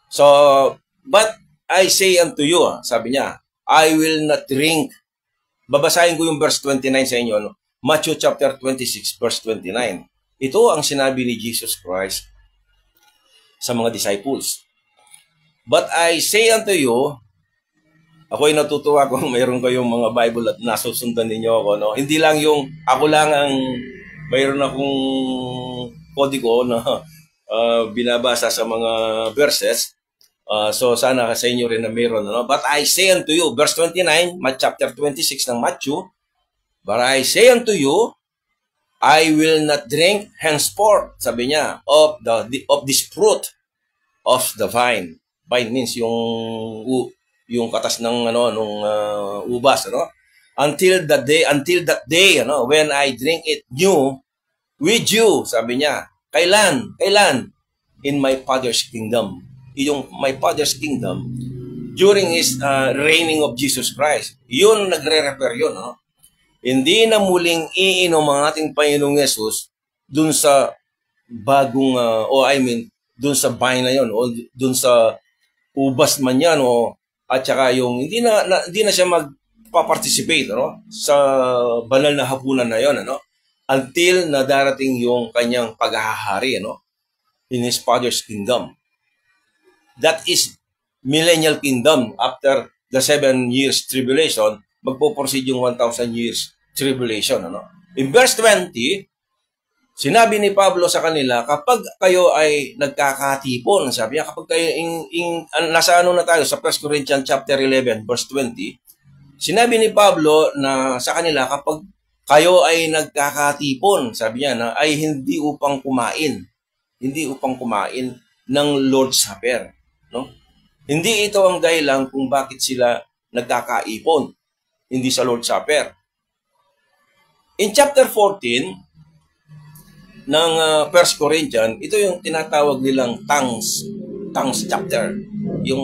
So, but I say unto you, sabi niya, I will not drink. Babasahin ko yung verse 29 sa inyo, Matthew chapter 26, verse 29. Ito ang sinabi ni Jesus Christ sa mga disciples. But I say unto you, ako ay natutuwa kung mayroon kayong mga Bible at nasusundan ninyo ako, Hindi lang yung ako lang ang mayroon akong kodigo na binabasa sa mga verses. So sana sa inyo rin na mayroon, But I say unto you, verse 29, chapter 26 ng Matthew, but I say unto you, I will not drink henceforth, sabi niya, of this fruit of the vine. Vine means yung katas ng ubas, until that day, when I drink it new with you, sabi niya. Kailan? In my Father's kingdom. Yung my Father's kingdom during his reigning of Jesus Christ. Yun nagre-refer yun, Hindi na muling iinom ang ating Panginoong Yesus dun sa bagong dun sa vine na yun o dun sa ubas man yan at saka yung hindi na siya magpa-participate sa banal na hapunan na yon, until na darating yung kanyang paghahari, ano, in His Father's kingdom. That is millennial kingdom. After the 7 years tribulation, magpo-proceed yung 1,000 years tribulation. Ano? In verse 20, sinabi ni Pablo sa kanila, kapag kayo ay nagkakatipon, sabi niya, kapag kayo, nasa ano na tayo, sa 1 Corinthians chapter 11, verse 20, sinabi ni Pablo na sa kanila, kapag kayo ay nagkakatipon, sabi niya, na ay hindi upang kumain ng Lord's Supper. No? Hindi ito ang dahilan kung bakit sila nagkakaipon, hindi sa Lord's Supper. In chapter 14 ng 1 Corinthians, ito yung tinatawag nilang tongues chapter, yung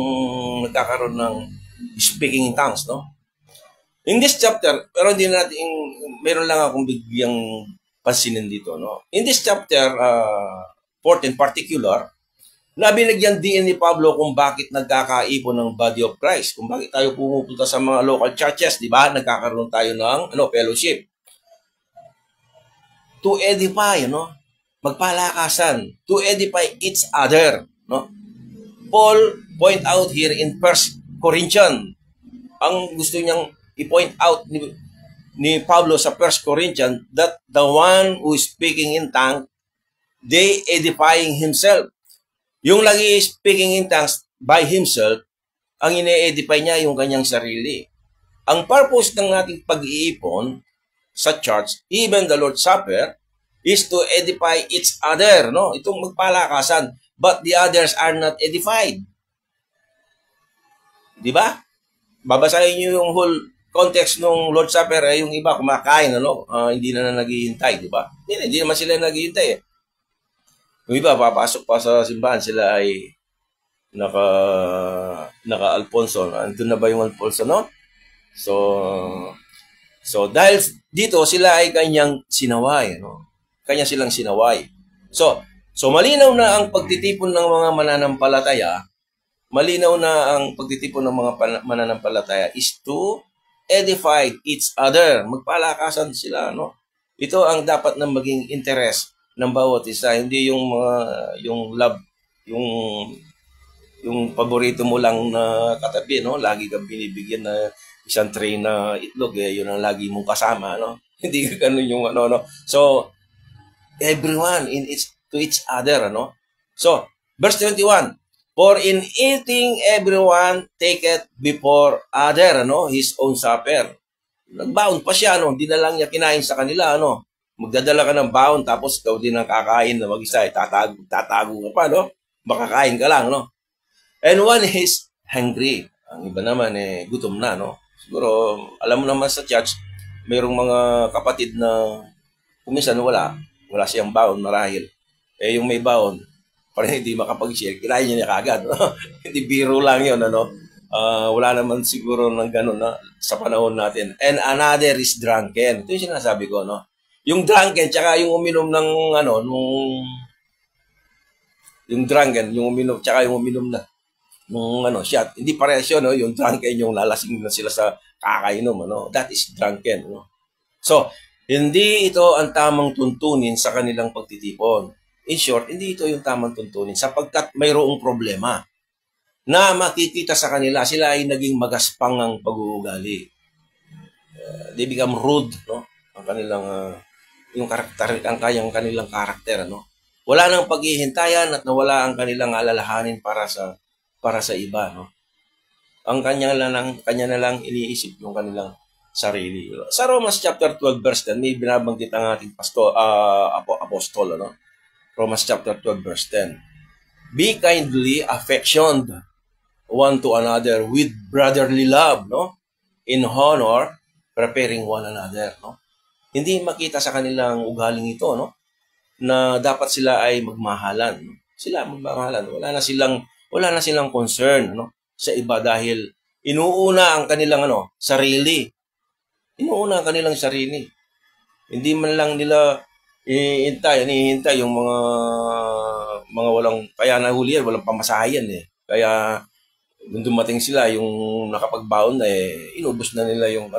nagkakaroon ng speaking in tongues, no? In this chapter, pero hindi natin, meron lang akong bigyang pansinin dito, no? In this chapter 14 particular, na binigyan din ni Pablo kung bakit nagkakaipon ng body of Christ, kung bakit tayo pumupunta sa mga local churches, di ba? Nagkakaroon tayo ng fellowship. To edify, no? Magpalakasan, to edify each other, no? Paul point out here in 1 Corinthians, ang gusto niyang i-point out ni Pablo sa 1 Corinthians, that the one who is speaking in tongues, they edifying himself. Yung lagi speaking in tongues by himself, ang ine-edify niya yung kanyang sarili. Ang purpose ng ating pag-iipon sa church, even the Lord's Supper, is to edify each other, no? Itong magpalakasan, but the others are not edified. Di ba? Babasahin niyo yung whole context ng Lord's Supper, yung iba kumakain, hindi na naghihintay, di ba? Hindi naman sila naghihintay, eh. Yung iba, papasok pa sa simbahan, sila ay naka-Alfonso. Andun na ba yung Alfonso, no? So dahil dito, sila ay kanyang sinaway, no? Kanya silang sinaway. So malinaw na ang pagtitipon ng mga mananampalataya, is to edify each other. Magpalakasan sila, no? Ito ang dapat na maging interest ng bawat isa, hindi yung love, yung paborito mo lang na katabi, no? Lagi kang binibigyan na isang tray na itlog, yun ang lagi mong kasama, no? Hindi ka ganun yung no? So everyone to each other, no? So verse 21, for in eating everyone taketh before other, his own supper. Nagbaon pa siya, hindi na lang niya kinain sa kanila, magdadala ka ng baon, tapos ikaw din ang kakain na mag-isa, tatago ka pa, no? Makakain ka lang, no? And one is hungry. Ang iba naman, gutom na, no? Siguro, alam mo naman sa church, mayroong mga kapatid na kuminsan wala siyang baon marahil. Yung may baon, parang hindi makapag-share, kinain niya kagad, no? Hindi biro lang yun, wala naman siguro ng gano'n na sa panahon natin. And another is drunken. Ito yung sinasabi ko, no? Yung drunken, tsaka yung uminom ng, yung drunken, yung uminom, tsaka yung uminom na, shot. Hindi parehas yun, yung drunken, yung lalasing na sila sa kakainom, That is drunken, So, hindi ito ang tamang tuntunin sa kanilang pagtitipon. In short, hindi ito yung tamang tuntunin sapagkat mayroong problema na makikita sa kanila, sila ay naging magaspang ang pag-uugali. They become rude, ang kanilang yung karakter, ang kanilang karakter, Wala nang paghihintayan at nawala ang kanilang alalahanin para sa iba, Ang kanya na lang iniisip yung kanilang sarili. Sa Romans chapter 12 verse 10, may binabanggit ang ating apostol, Romans chapter 12 verse 10. Be kindly affectioned one to another with brotherly love, in honor, preparing one another, Hindi makita sa kanilang ugaling ito, na dapat sila ay magmahalan. Sila magmahalan. Wala na silang concern, sa iba dahil inuuna ang kanilang sarili. Inuuna ang kanilang sarili. Hindi man lang nila hinihintay yung mga walang, kaya nahuli yan, walang pamasahe yan, Kaya nung dumating sila, yung nakapagbaon na inubos na nila yung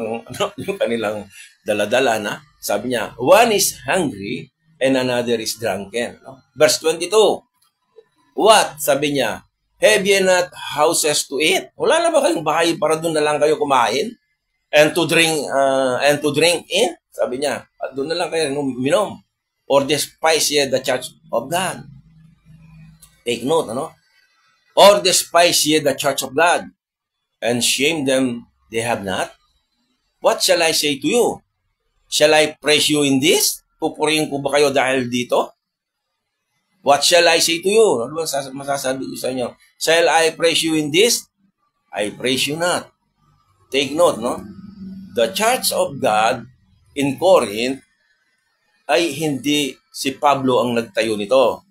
yung kanilang daladala na Sabi niya, one is hungry and another is drunken. No? Verse 22, what? Sabi niya, have ye not houses to eat? Wala na ba kayong bahay para doon na lang kayo kumain? And to drink in? Sabi niya, at doon na lang kayo minom. Or despise ye the church of God? Take note, ano? Or despise ye the church of God, and shame them they have not? What shall I say to you? Shall I praise you in this? Pupurihin ko ba kayo dahil dito? What shall I say to you? Ano ba masasabi ko sa inyo? Shall I praise you in this? I praise you not. Take note, no? The church of God in Corinth ay hindi si Pablo ang nagtayo nito.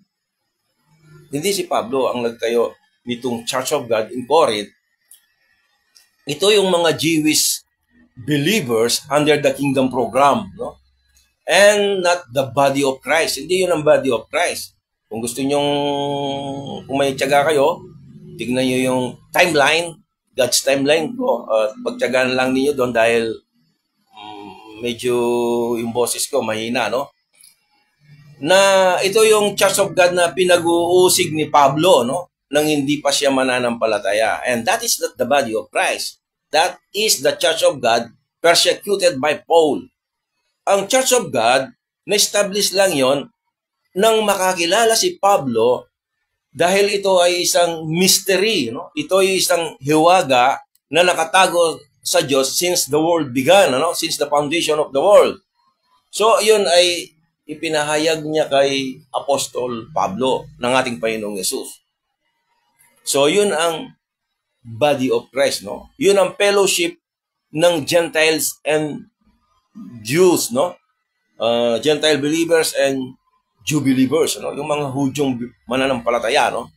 Hindi si Pablo ang nagtayo nitong Church of God in Corinth. Ito yung mga Jewish believers under the kingdom program, no? And not the body of Christ. Hindi yun ang body of Christ. Kung gusto nyong, kung may tiyaga kayo, tignan nyo yung timeline, God's timeline ko. Pagtiyagaan lang ninyo doon dahil medyo yung boses ko mahina, no? Na ito yung Church of God na pinag-uusig ni Pablo, no? Nang hindi pa siya mananampalataya. And that is not the body of Christ. That is the Church of God persecuted by Paul. Ang Church of God, na-establish lang yon nang makakilala si Pablo dahil ito ay isang mystery. No? Ito ay isang hiwaga na nakatago sa Diyos since the world began, ano? Since the foundation of the world. So, yun ay ipinahayag niya kay Apostol Pablo ng ating Panginoong Yesus. So, yun ang body of Christ, no? Yun ang fellowship ng Gentiles and Jews, no? Gentile believers and Jew believers, no? Yung mga Hudyong mananampalataya, no?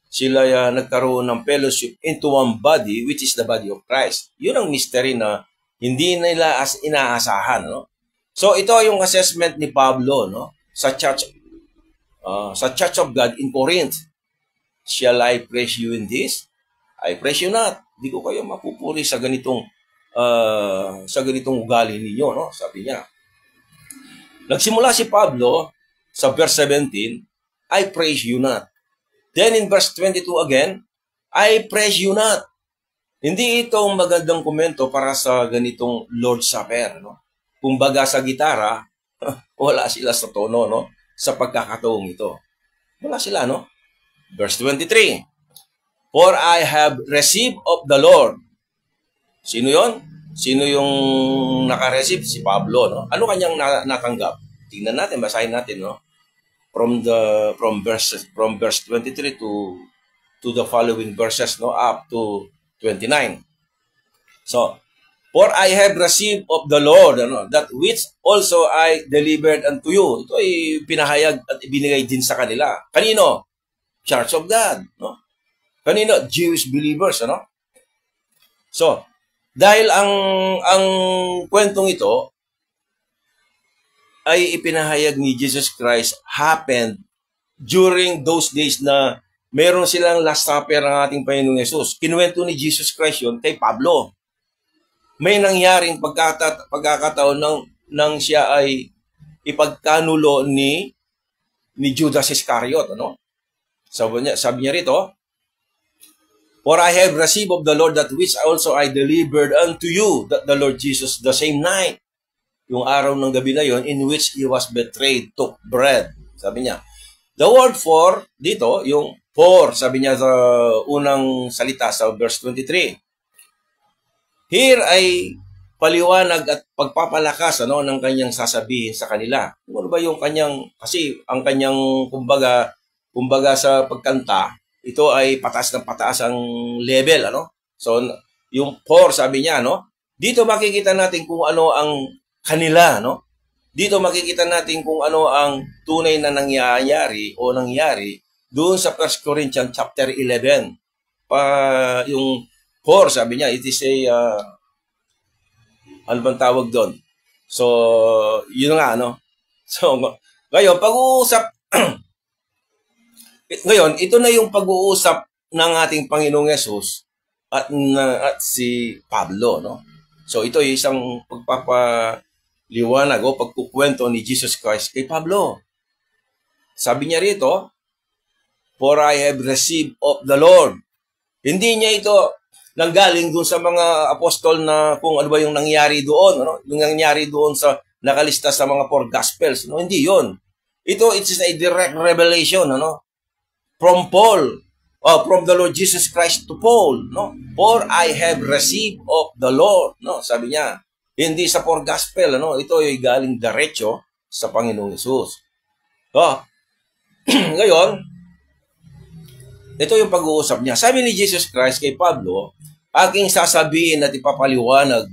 Sila nagkaroon ng fellowship into one body, which is the body of Christ. Yun ang mystery na hindi nila inaasahan, no? So, ito yung assessment ni Pablo, no? Sa Church of God in Corinth. Shall I praise you in this? I praise you not. Di ko kayo mapupuri sa ganitong ugali ninyo, no? Sabi niya. Nagsimula si Pablo sa verse 17, I praise you not. Then in verse 22 again, I praise you not. Hindi ito magandang komento para sa ganitong Lord's Supper, no? Kumbaga sa gitara, wala sila sa tono, no? Sa pagkakataong ito. Wala sila, no? Verse 23, for I have received of the Lord. Sino yon? Sino yung nakareceive? Si Pablo, no? Ano kanyang natanggap? Tingnan natin, basahin natin, no? From verse 23 to the following verses, no, up to 29. So, for I have received of the Lord, ano, that which also I delivered unto you. Ito ay pinahayag at ibinigay din sa kanila. Kanino? Church of God, no? Kanino? Jewish believers, ano? So, dahil ang kwentong ito ay ipinahayag ni Jesus Christ happened during those days na meron silang Last Supper ng ating Panginoong Yesus. Kinuwento ni Jesus Christ yun kay Pablo. May nangyaring pagkakataon nang siya ay ipagkanulo ni Judas Iscariot, ano? Sabi niya rito, for I have received of the Lord that which also I delivered unto you, that the Lord Jesus the same night, yung araw ng gabi na yon, in which he was betrayed, took bread. Sabi niya. The word for, dito, yung for, sabi niya sa unang salita sa verse 23. Here ay paliwanag at pagpapalakas, ano, ng kanyang sasabihin sa kanila. Ano ba yung kanyang, kasi ang kanyang, kumbaga sa pagkanta, ito ay pataas ng pataas ang level, ano? So, yung for, sabi niya, no? Dito makikita natin kung ano ang kanila, no? Dito makikita natin kung ano ang tunay na nangyari doon sa 1 Corinthians chapter 11. Yung for, sabi niya, it is a, ano bang tawag doon? So, yun nga, no? So, ngayon, pag-uusap, ngayon, ito na yung pag-uusap ng ating Panginoong Yesus at si Pablo, no? So, ito ay isang liwanag o pagkukwento ni Jesus Christ kay Pablo. Sabi niya rito, "For I have received of the Lord." Hindi niya ito nanggaling doon sa mga apostol na kung ano ba yung nangyari doon, ano? Yung nangyari doon sa nakalista sa mga four gospels, no? Hindi 'yon. It is a direct revelation, ano? From Paul, from the Lord Jesus Christ to Paul, no? "For I have received of the Lord," no? Sabi niya, hindi sa four gospel, ano? Ito ay galing diretso sa Panginoong Hesus. Ngayon, ito yung pag-uusap niya. Sabi ni Jesus Christ kay Pablo, "Aking sasabihin at ipapaliwanag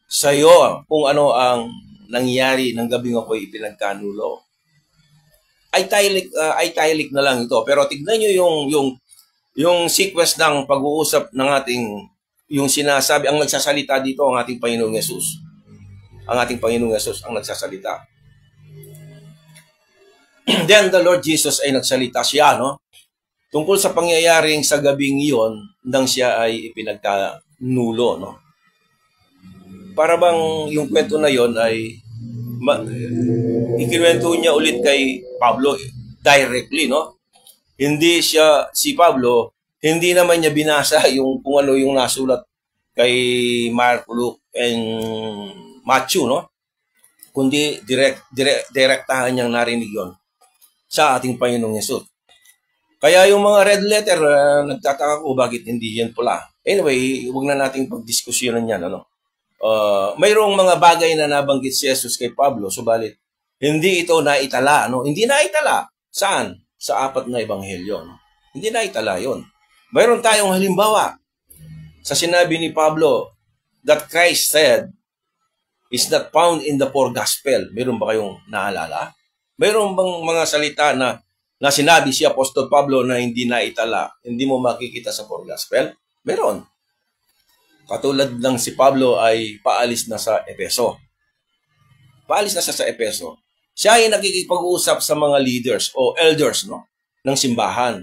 sa iyo kung ano ang nangyari ng gabing ako'y ipinagkanulo." Italic na lang ito. Pero tignan nyo yung sequence ng pag-uusap ng ating, yung sinasabi, ang nagsasalita dito, ang ating Panginoong Hesus. Ang ating Panginoong Hesus ang nagsasalita. Then the Lord Jesus ay nagsalita siya, no? Tungkol sa pangyayaring sa gabing iyon nang siya ay ipinagkanulo, no? Para bang yung kwento na yon ay ikinuwento niya ulit kay Pablo directly, no? Hindi si Pablo, hindi naman niya binasa yung kung ano yung nasulat kay Mark, Luke, and Matthew, no? Kundi direktahan niyang narinig yon sa ating Panginoong Hesus. Kaya yung mga red letter, nagtataka ko bakit hindi yan pula. Anyway, huwag na nating pagdiskusyonan yan, ano? Mayroong mga bagay na nabanggit si Jesus kay Pablo, subalit hindi ito naitala, no? Hindi naitala. Saan? Sa 4 na ebanghelyo, no? Hindi naitala yon. Mayroon tayong halimbawa sa sinabi ni Pablo that Christ said is not found in the four gospel. Mayroon ba kayong naalala? Mayroon bang mga salita na sinabi si Apostol Pablo na hindi naitala, hindi mo makikita sa four gospel? Mayroon. Katulad ng si Pablo ay paalis na sa Epeso. Paalis na sa Epeso. Siya ay nakikipag-uusap sa mga leaders o elders, no, ng simbahan.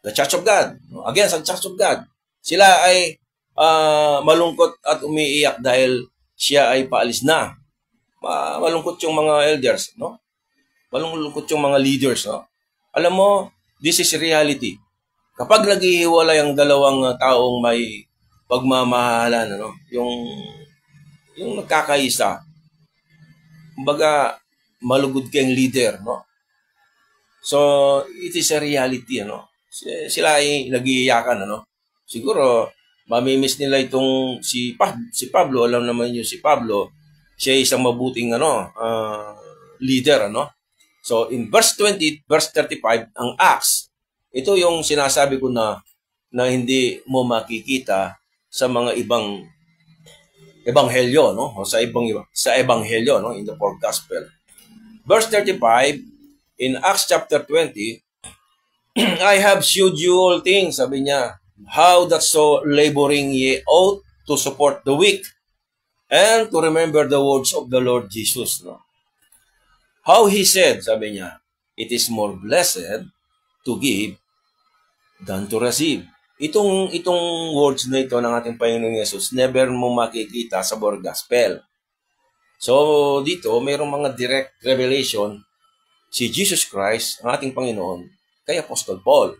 The Church of God. No? Again, sa Church of God. Sila ay malungkot at umiiyak dahil siya ay paalis na. Malungkot yung mga elders, no? Malungkot yung mga leaders, no? Alam mo, this is reality. Kapag naghihiwalay ang dalawang taong may pagmamahalan, ano, yung nagkakaisa, kumbaga malugod kang leader, no? So it is a reality, ano? Sila ay nag-iiyakan, ano? Siguro mamimiss nila itong si Pablo. Alam naman niyo si Pablo, siya ay isang mabuting leader, ano? So in verse 20, verse 35 ang Acts, ito yung sinasabi ko na hindi mo makikita sa mga ibang ebanghelyo, no? O sa ebanghelyo, no, in the fourth gospel. Verse 35 in Acts chapter 20, "I have shewed you all things," sabi niya, "how that so laboring ye ought to support the weak and to remember the words of the Lord Jesus," no? How he said, sabi niya, "It is more blessed to give than to receive." Itong words na ito ng ating Panginoong Yesus, never mo makikita sa four gospel. So dito, mayroong mga direct revelation si Jesus Christ, ang ating Panginoon, kay Apostol Paul.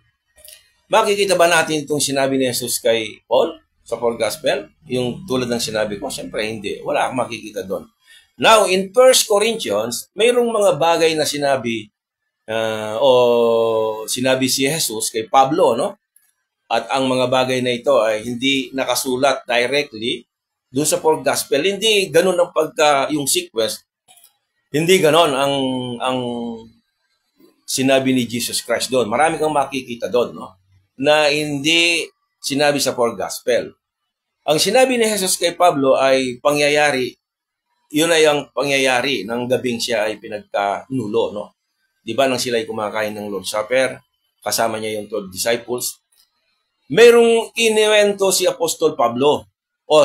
Makikita ba natin itong sinabi ni Jesus kay Paul sa four gospel? Yung tulad ng sinabi ko, siyempre hindi. Wala akong makikita doon. Now, in 1 Corinthians, mayroong mga bagay na sinabi sinabi si Jesus kay Pablo, no? At ang mga bagay na ito ay hindi nakasulat directly doon sa four gospel. Hindi ganun ang yung sequence. Hindi ganun ang sinabi ni Jesus Christ doon. Marami kang makikita doon, no? Na hindi sinabi sa four gospel. Ang sinabi ni Jesus kay Pablo ay pangyayari. Yun ay ang pangyayari ng gabing siya ay pinagkanulo, no? Di ba nang sila ay kumakain ng Lord's Supper, kasama niya yung 12 disciples, merong iniwento si Apostol Pablo.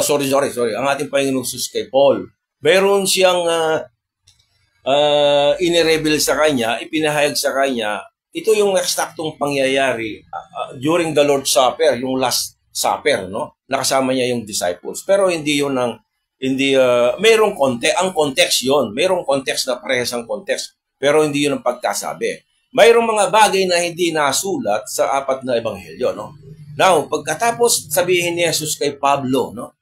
Sorry. Ang ating Panginoong Jesus kay Paul. Meron siyang inireveal sa kanya, ipinahayag sa kanya, ito yung eksaktong pangyayari during the Lord's Supper, yung Last Supper, no? Nakasama niya yung disciples. Pero hindi yun ang Hindi, mayroong ang context yon. Mayroong context na parehas ang context. Pero hindi yun ang pagkasabi. Mayroong mga bagay na hindi nasulat sa apat na ebanghelyo, no? Now, pagkatapos sabihin ni Jesus kay Pablo, no?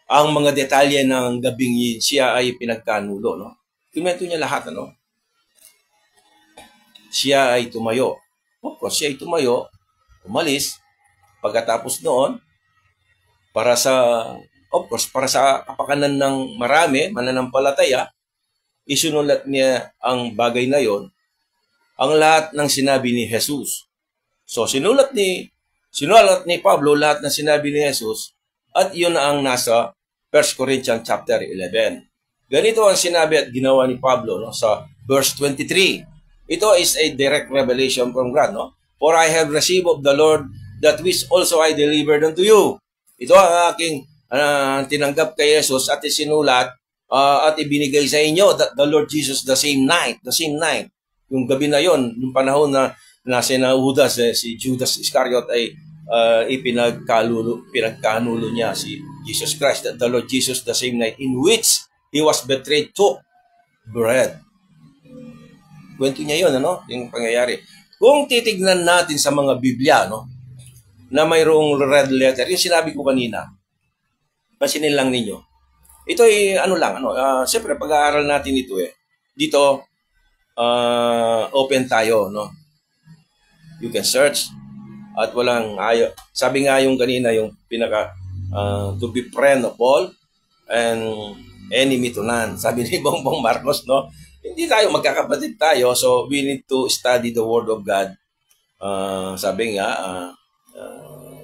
Ang mga detalye ng gabing yun, siya ay pinagkanulo, no? Kinwento niya lahat, ano? Siya ay tumayo. Of course, siya ay tumayo, umalis. Pagkatapos noon, para sa kapakanan ng marami, mananampalataya, isinulat niya ang bagay na yon, ang lahat ng sinabi ni Jesus. So, sinulat ni Pablo lahat ng sinabi ni Jesus, at yun ang nasa 1 Corinthians chapter 11. Ganito ang sinabi at ginawa ni Pablo, no, sa verse 23. Ito is a direct revelation from God, no? For I have received of the Lord that which also I delivered unto you. Ito ang aking tinanggap kay Jesus at isinulat at ibinigay sa inyo, that the Lord Jesus the same night. Yung gabi na yon, yung panahon na sina Judas, si Judas Iscariot ay pinagkanulo niya si Jesus Christ, that the Lord Jesus the same night in which he was betrayed took bread. Kwento niya yun, ano? Yung pangyayari. Kung titignan natin sa mga Biblia, no, na mayroong red letter, yung sinabi ko kanina, pansinin lang ninyo. Ito ay siyempre pag-aaral natin ito dito, open tayo, no? You can search at walang ayaw. Sabi nga yung kanina, yung to be friend of all and enemy to none. Sabi ni Bongbong Marcos, no? Hindi tayo magkakapatid tayo, so we need to study the Word of God. Sabi nga,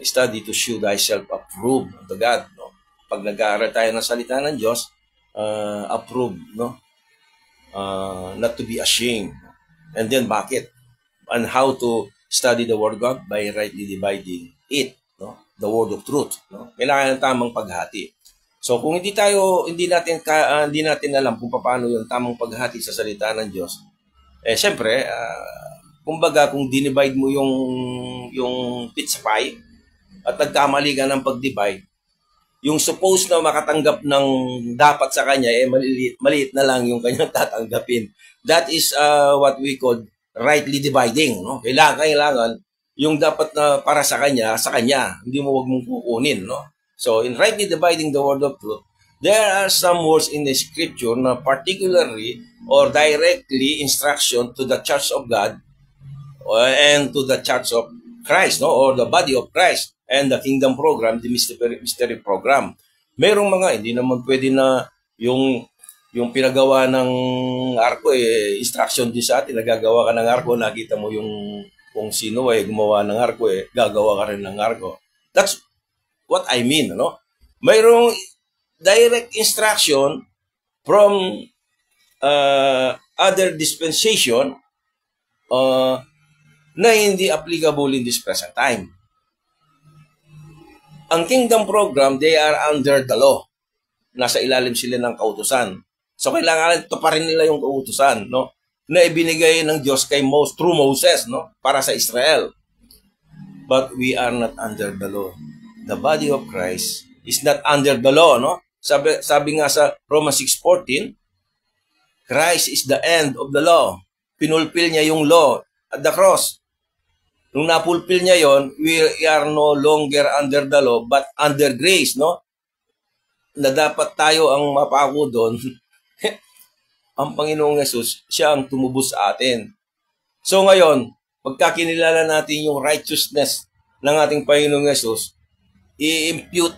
study to show thyself approved unto God, no? Pag nag-aaral tayo ng salita ng Diyos, approved, no? Not to be ashamed. And then bakit? And how to study the Word of God? By rightly dividing it, no? The Word of truth, no? Kailangan ng tamang paghati. So kung hindi natin alam kung paano yung tamang paghati sa salita ng Diyos, siyempre, kumbaga kung dinivide mo yung pizza pie at nagkamali ka ng pag-divide, yung suppose na makatanggap ng dapat sa kanya, maliit na lang yung kanyang tatanggapin. That is what we call rightly dividing, no? Kailangan yung dapat na para sa kanya, hindi mo wag mong kukunin, no? So, in rightly dividing the word of truth, there are some words in the scripture na particularly or directly instruction to the church of God and to the church of Christ, no? Or the body of Christ and the kingdom program, the mystery program. Merong mga, hindi naman pwede na yung pinagawa ng arko, instruction din sa atin, nagagawa ka ng arko, nakita mo yung kung sino gumawa ng arko, gagawa ka rin ng arko. That's what I mean, no? Mayroong direct instruction from other dispensation na hindi applicable in this present time. Ang kingdom program, they are under the law. Nasa ilalim sila ng kautusan. So kailangan tuparin nila yung kautusan, no? Na ibinigay ng Diyos kay through Moses, no? Para sa Israel. But we are not under the law. The body of Christ is not under the law, no? Sabi nga sa Romans 6:14, Christ is the end of the law. Pinulpil niya yung law at the cross. Nung napulpil niya yon, we are no longer under the law, but under grace, no? Na dapat tayo ang mapako doon. Ang Panginoong Yesus, siya ang tumubos sa atin. So ngayon, pagkakinilala natin yung righteousness ng ating Panginoong Yesus, impute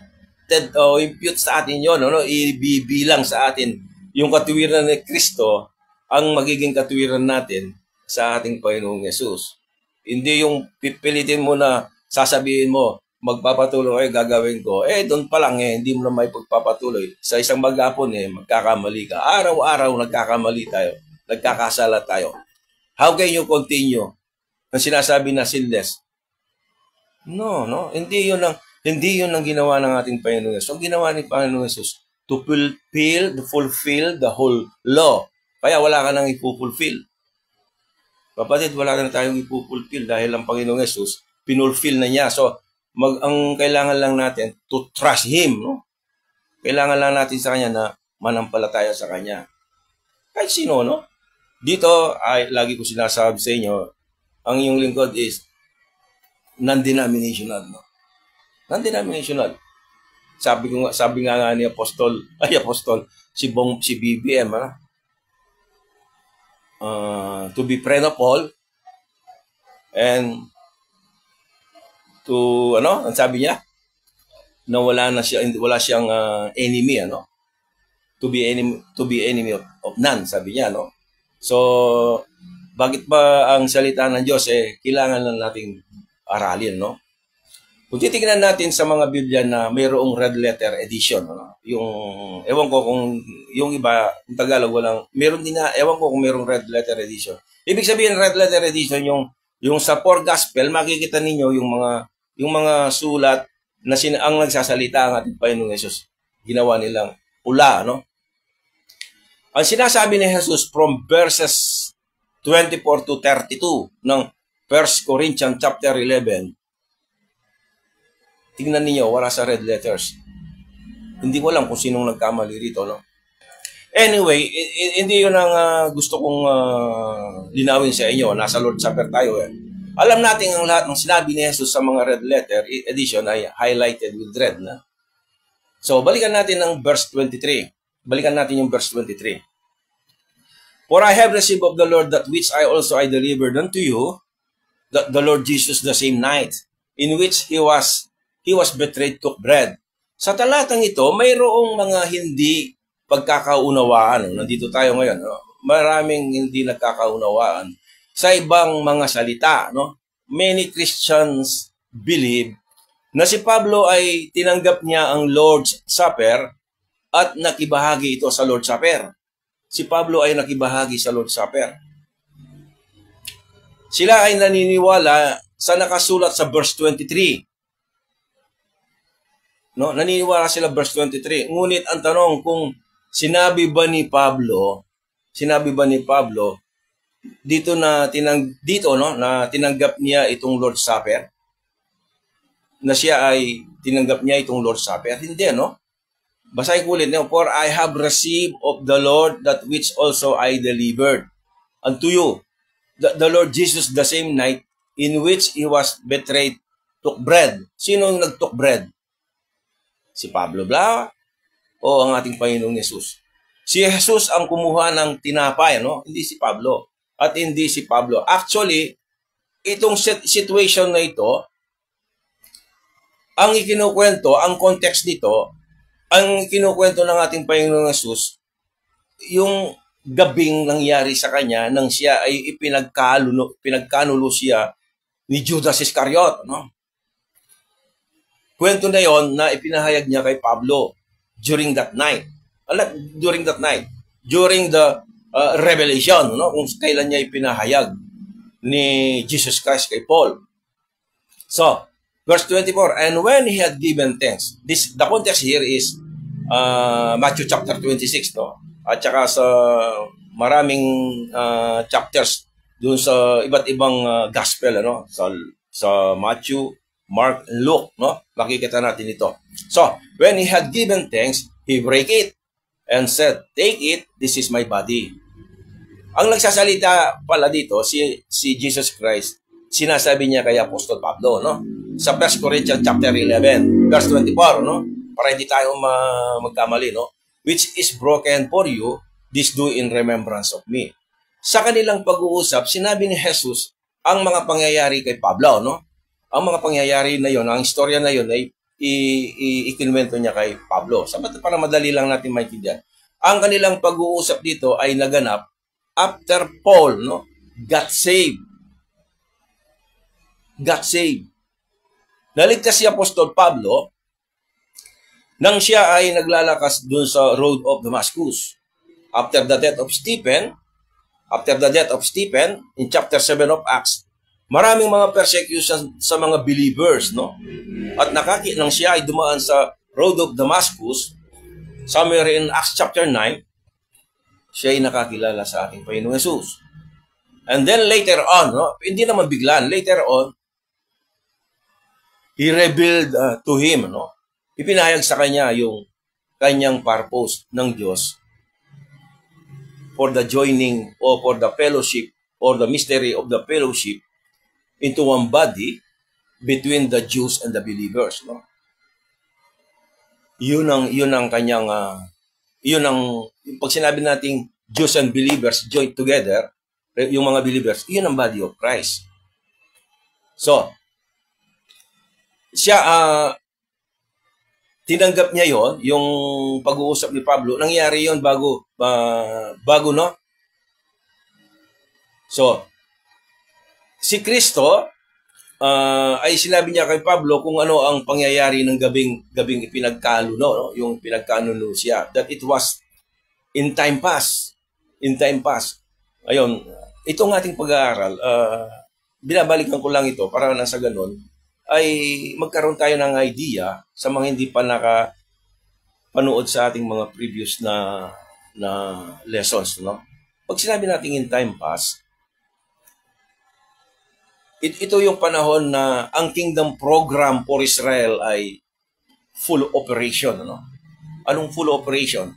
sa atin yun, no? Ibibilang sa atin yung katuwiran ni Kristo ang magiging katuwiran natin sa ating Panginoong Yesus. Hindi yung pipilitin mo na sasabihin mo, magpapatuloy gagawin ko. Doon pa lang hindi mo na may pagpapatuloy. Sa isang maghapon magkakamali ka. Araw-araw nagkakamali tayo. Nagkakasala tayo. How can you continue? Ang sinasabi na sinless. No. Hindi yun ang ginawa ng ating Panginoon Yesus. Ang ginawa ni Panginoon Yesus, to fulfill the whole law. Kaya wala ka nang ipupulfill. Kapatid, wala na tayong ipupulfill dahil ang Panginoong Yesus, pinulfill na niya. So, ang kailangan lang natin to trust Him, no? Kailangan lang natin sa Kanya na manampalataya sa Kanya. Kahit sino, no? Dito, ay lagi ko sinasabi sa inyo, ang iyong lingkod is non-denominational, no? Non-denominational. Sabi nga ni Apostol, si BBM, to be friend of all, and to, ang sabi niya, na wala siyang enemy, to be enemy of none, sabi niya, no? So, bakit ba ang salita ng Diyos, kailangan lang nating aralin, no? Kung titingnan natin sa mga Biblia na mayroong red letter edition, ewan ko kung yung iba, yung Tagalog walang, meron din na, ewan ko kung mayroong red letter edition. Ibig sabihin, red letter edition, yung sa four gospel, makikita ninyo yung mga sulat na ang nagsasalita ang ating Panginoong Yesus. Ginawa nilang pula, no? Ang sinasabi ni Jesus from verses 24 to 32 ng 1 Corinthians chapter 11, tingnan niyo, wala sa red letters. Hindi ko alam kung sinong nagkamali rito, no? Anyway, hindi yun ang gusto kong linawin sa inyo. Nasa Lord's Supper tayo, Alam natin ang lahat ng sinabi ni Jesus sa mga red letter edition ay highlighted with red, na? So, balikan natin ang verse 23. Balikan natin yung verse 23. For I have received of the Lord that which I delivered unto you, that the Lord Jesus the same night, in which he was betrayed, took bread. Sa talatang ito, mayroong mga hindi pagkakaunawaan. Nandito tayo ngayon. Maraming hindi nagkakaunawaan sa ibang mga salita. Many Christians believe na si Pablo ay tinanggap niya ang Lord's Supper at nakibahagi ito sa Lord's Supper. Si Pablo ay nakibahagi sa Lord's Supper. Sila ay naniniwala sa nakasulat sa verse 23. Naniniwala sila verse 23. Ngunit ang tanong kung sinabi ba ni Pablo dito na tinanggap niya itong Lord's Supper? Na siya ay tinanggap niya itong Lord's Supper? Hindi, no? Basahin ko ulit, for I have received of the Lord that which also I delivered unto you. The Lord Jesus the same night in which he was betrayed took bread. Sino yung nag-took bread? Si Pablo ba o ang ating Panginoong Yesus? Si Jesus ang kumuha ng tinapay, Hindi si Pablo. At hindi si Pablo. Actually, itong situation na ito, ang ikinukwento, ang context nito, ang kinukwento ng ating Panginoong Yesus, yung gabing nangyari sa kanya nang siya ay pinagkanulo siya ni Judas Iscariot, Kwento na yon na ipinahayag niya kay Pablo during that night. During the revelation, kung kailan niya ipinahayag ni Jesus Christ kay Paul. So, verse 24, and when he had given thanks, the context here is Matthew chapter 26, At saka sa maraming chapters doon sa iba't ibang gospel, sa Matthew, Mark, and Luke, Makikita natin ito. So, when he had given thanks, he break it and said, take it, this is my body. Ang nagsasalita pala dito, si Jesus Christ, sinasabi niya kay Apostol Pablo, Sa 1 Corinthians chapter 11, verse 24, Para hindi tayo magkamali, Which is broken for you, this do in remembrance of me. Sa kanilang pag-uusap, sinabi ni Jesus ang mga pangyayari kay Pablo, Ang mga pangyayari na yon, ang istorya na yon ay ikinwento niya kay Pablo. Para madali lang natin maintindihan. Ang kanilang pag-uusap dito ay naganap after Paul, got saved. Naligtas si Apostol Pablo nang siya ay naglalakas doon sa road of Damascus. After the death of Stephen, in chapter 7 of Acts, maraming mga persecution sa mga believers, At nang siya ay dumaan sa road of Damascus, somewhere in Acts chapter 9, siya ay nakakilala sa ating Panginoong Yesus. And then later on, hindi naman biglaan, later on, he revealed to him, ipinahayag sa kanya yung kanyang purpose ng Diyos for the joining or for the fellowship or the mystery of the fellowship into one body between the Jews and the believers, no? Yun ang kanyang pag sinabi nating Jews and believers joined together, yung mga believers, yun ang body of Christ. So, siya tinanggap niya yon, yung pag-uusap ni Pablo, nangyari yon bago no? So, si Kristo ay sinabi niya kay Pablo kung ano ang pangyayari ng gabing ipinagkanuno, no? Yung pinagkanuno siya, that it was in time past. In time past. Ayun, itong ating pag-aaral, binabalikan ko lang ito para nasa ganun, ay magkaroon tayo ng idea sa mga hindi pa nakapanood sa ating mga previous na lessons, no? Pag sinabi natin in time past, ito yung panahon na ang kingdom program for Israel ay full operation, no? Anong full operation?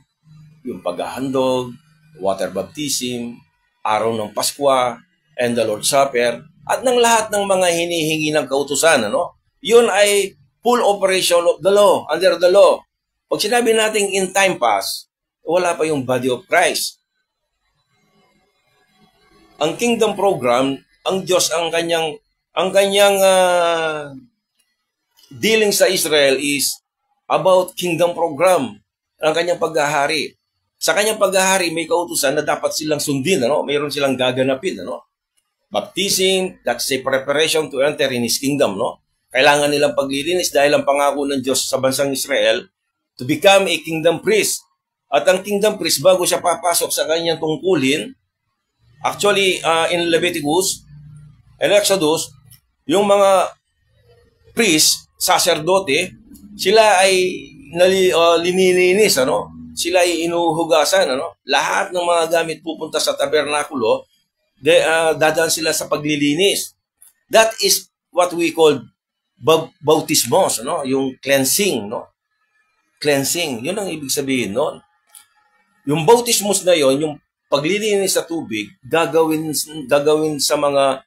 Yung paghahandog, water baptism, araw ng Paskwa, and the Lord's Supper, at ng lahat ng mga hinihingi ng kautusan, ano? Yun ay full operation of the law, under the law. Pag sinabi natin in time past, wala pa yung body of Christ. Ang kingdom program, ang Diyos, ang kanyang dealing sa Israel is about kingdom program, ang kanyang paghahari. Sa kanyang paghahari, may kautusan na dapat silang sundin, ano? Mayroon silang gaganapin, ano? Baptism, that's a preparation to enter in His kingdom, no? Kailangan nilang paglilinis dahil ang pangako ng Diyos sa bansang Israel to become a kingdom priest. At ang kingdom priest, bago siya papasok sa kanyang tungkulin, actually, in Leviticus and Exodus, yung mga priest, sacerdote, sila ay linilinis, ano? Sila ay inuhugasan, ano? Lahat ng mga gamit pupunta sa tabernakulo, dadaan sila sa paglilinis. That is what we call bautismos, no? Yung cleansing, no? Cleansing, yun ang ibig sabihin noon. Yung bautismos na yon, yung paglilinis sa tubig, gagawin sa mga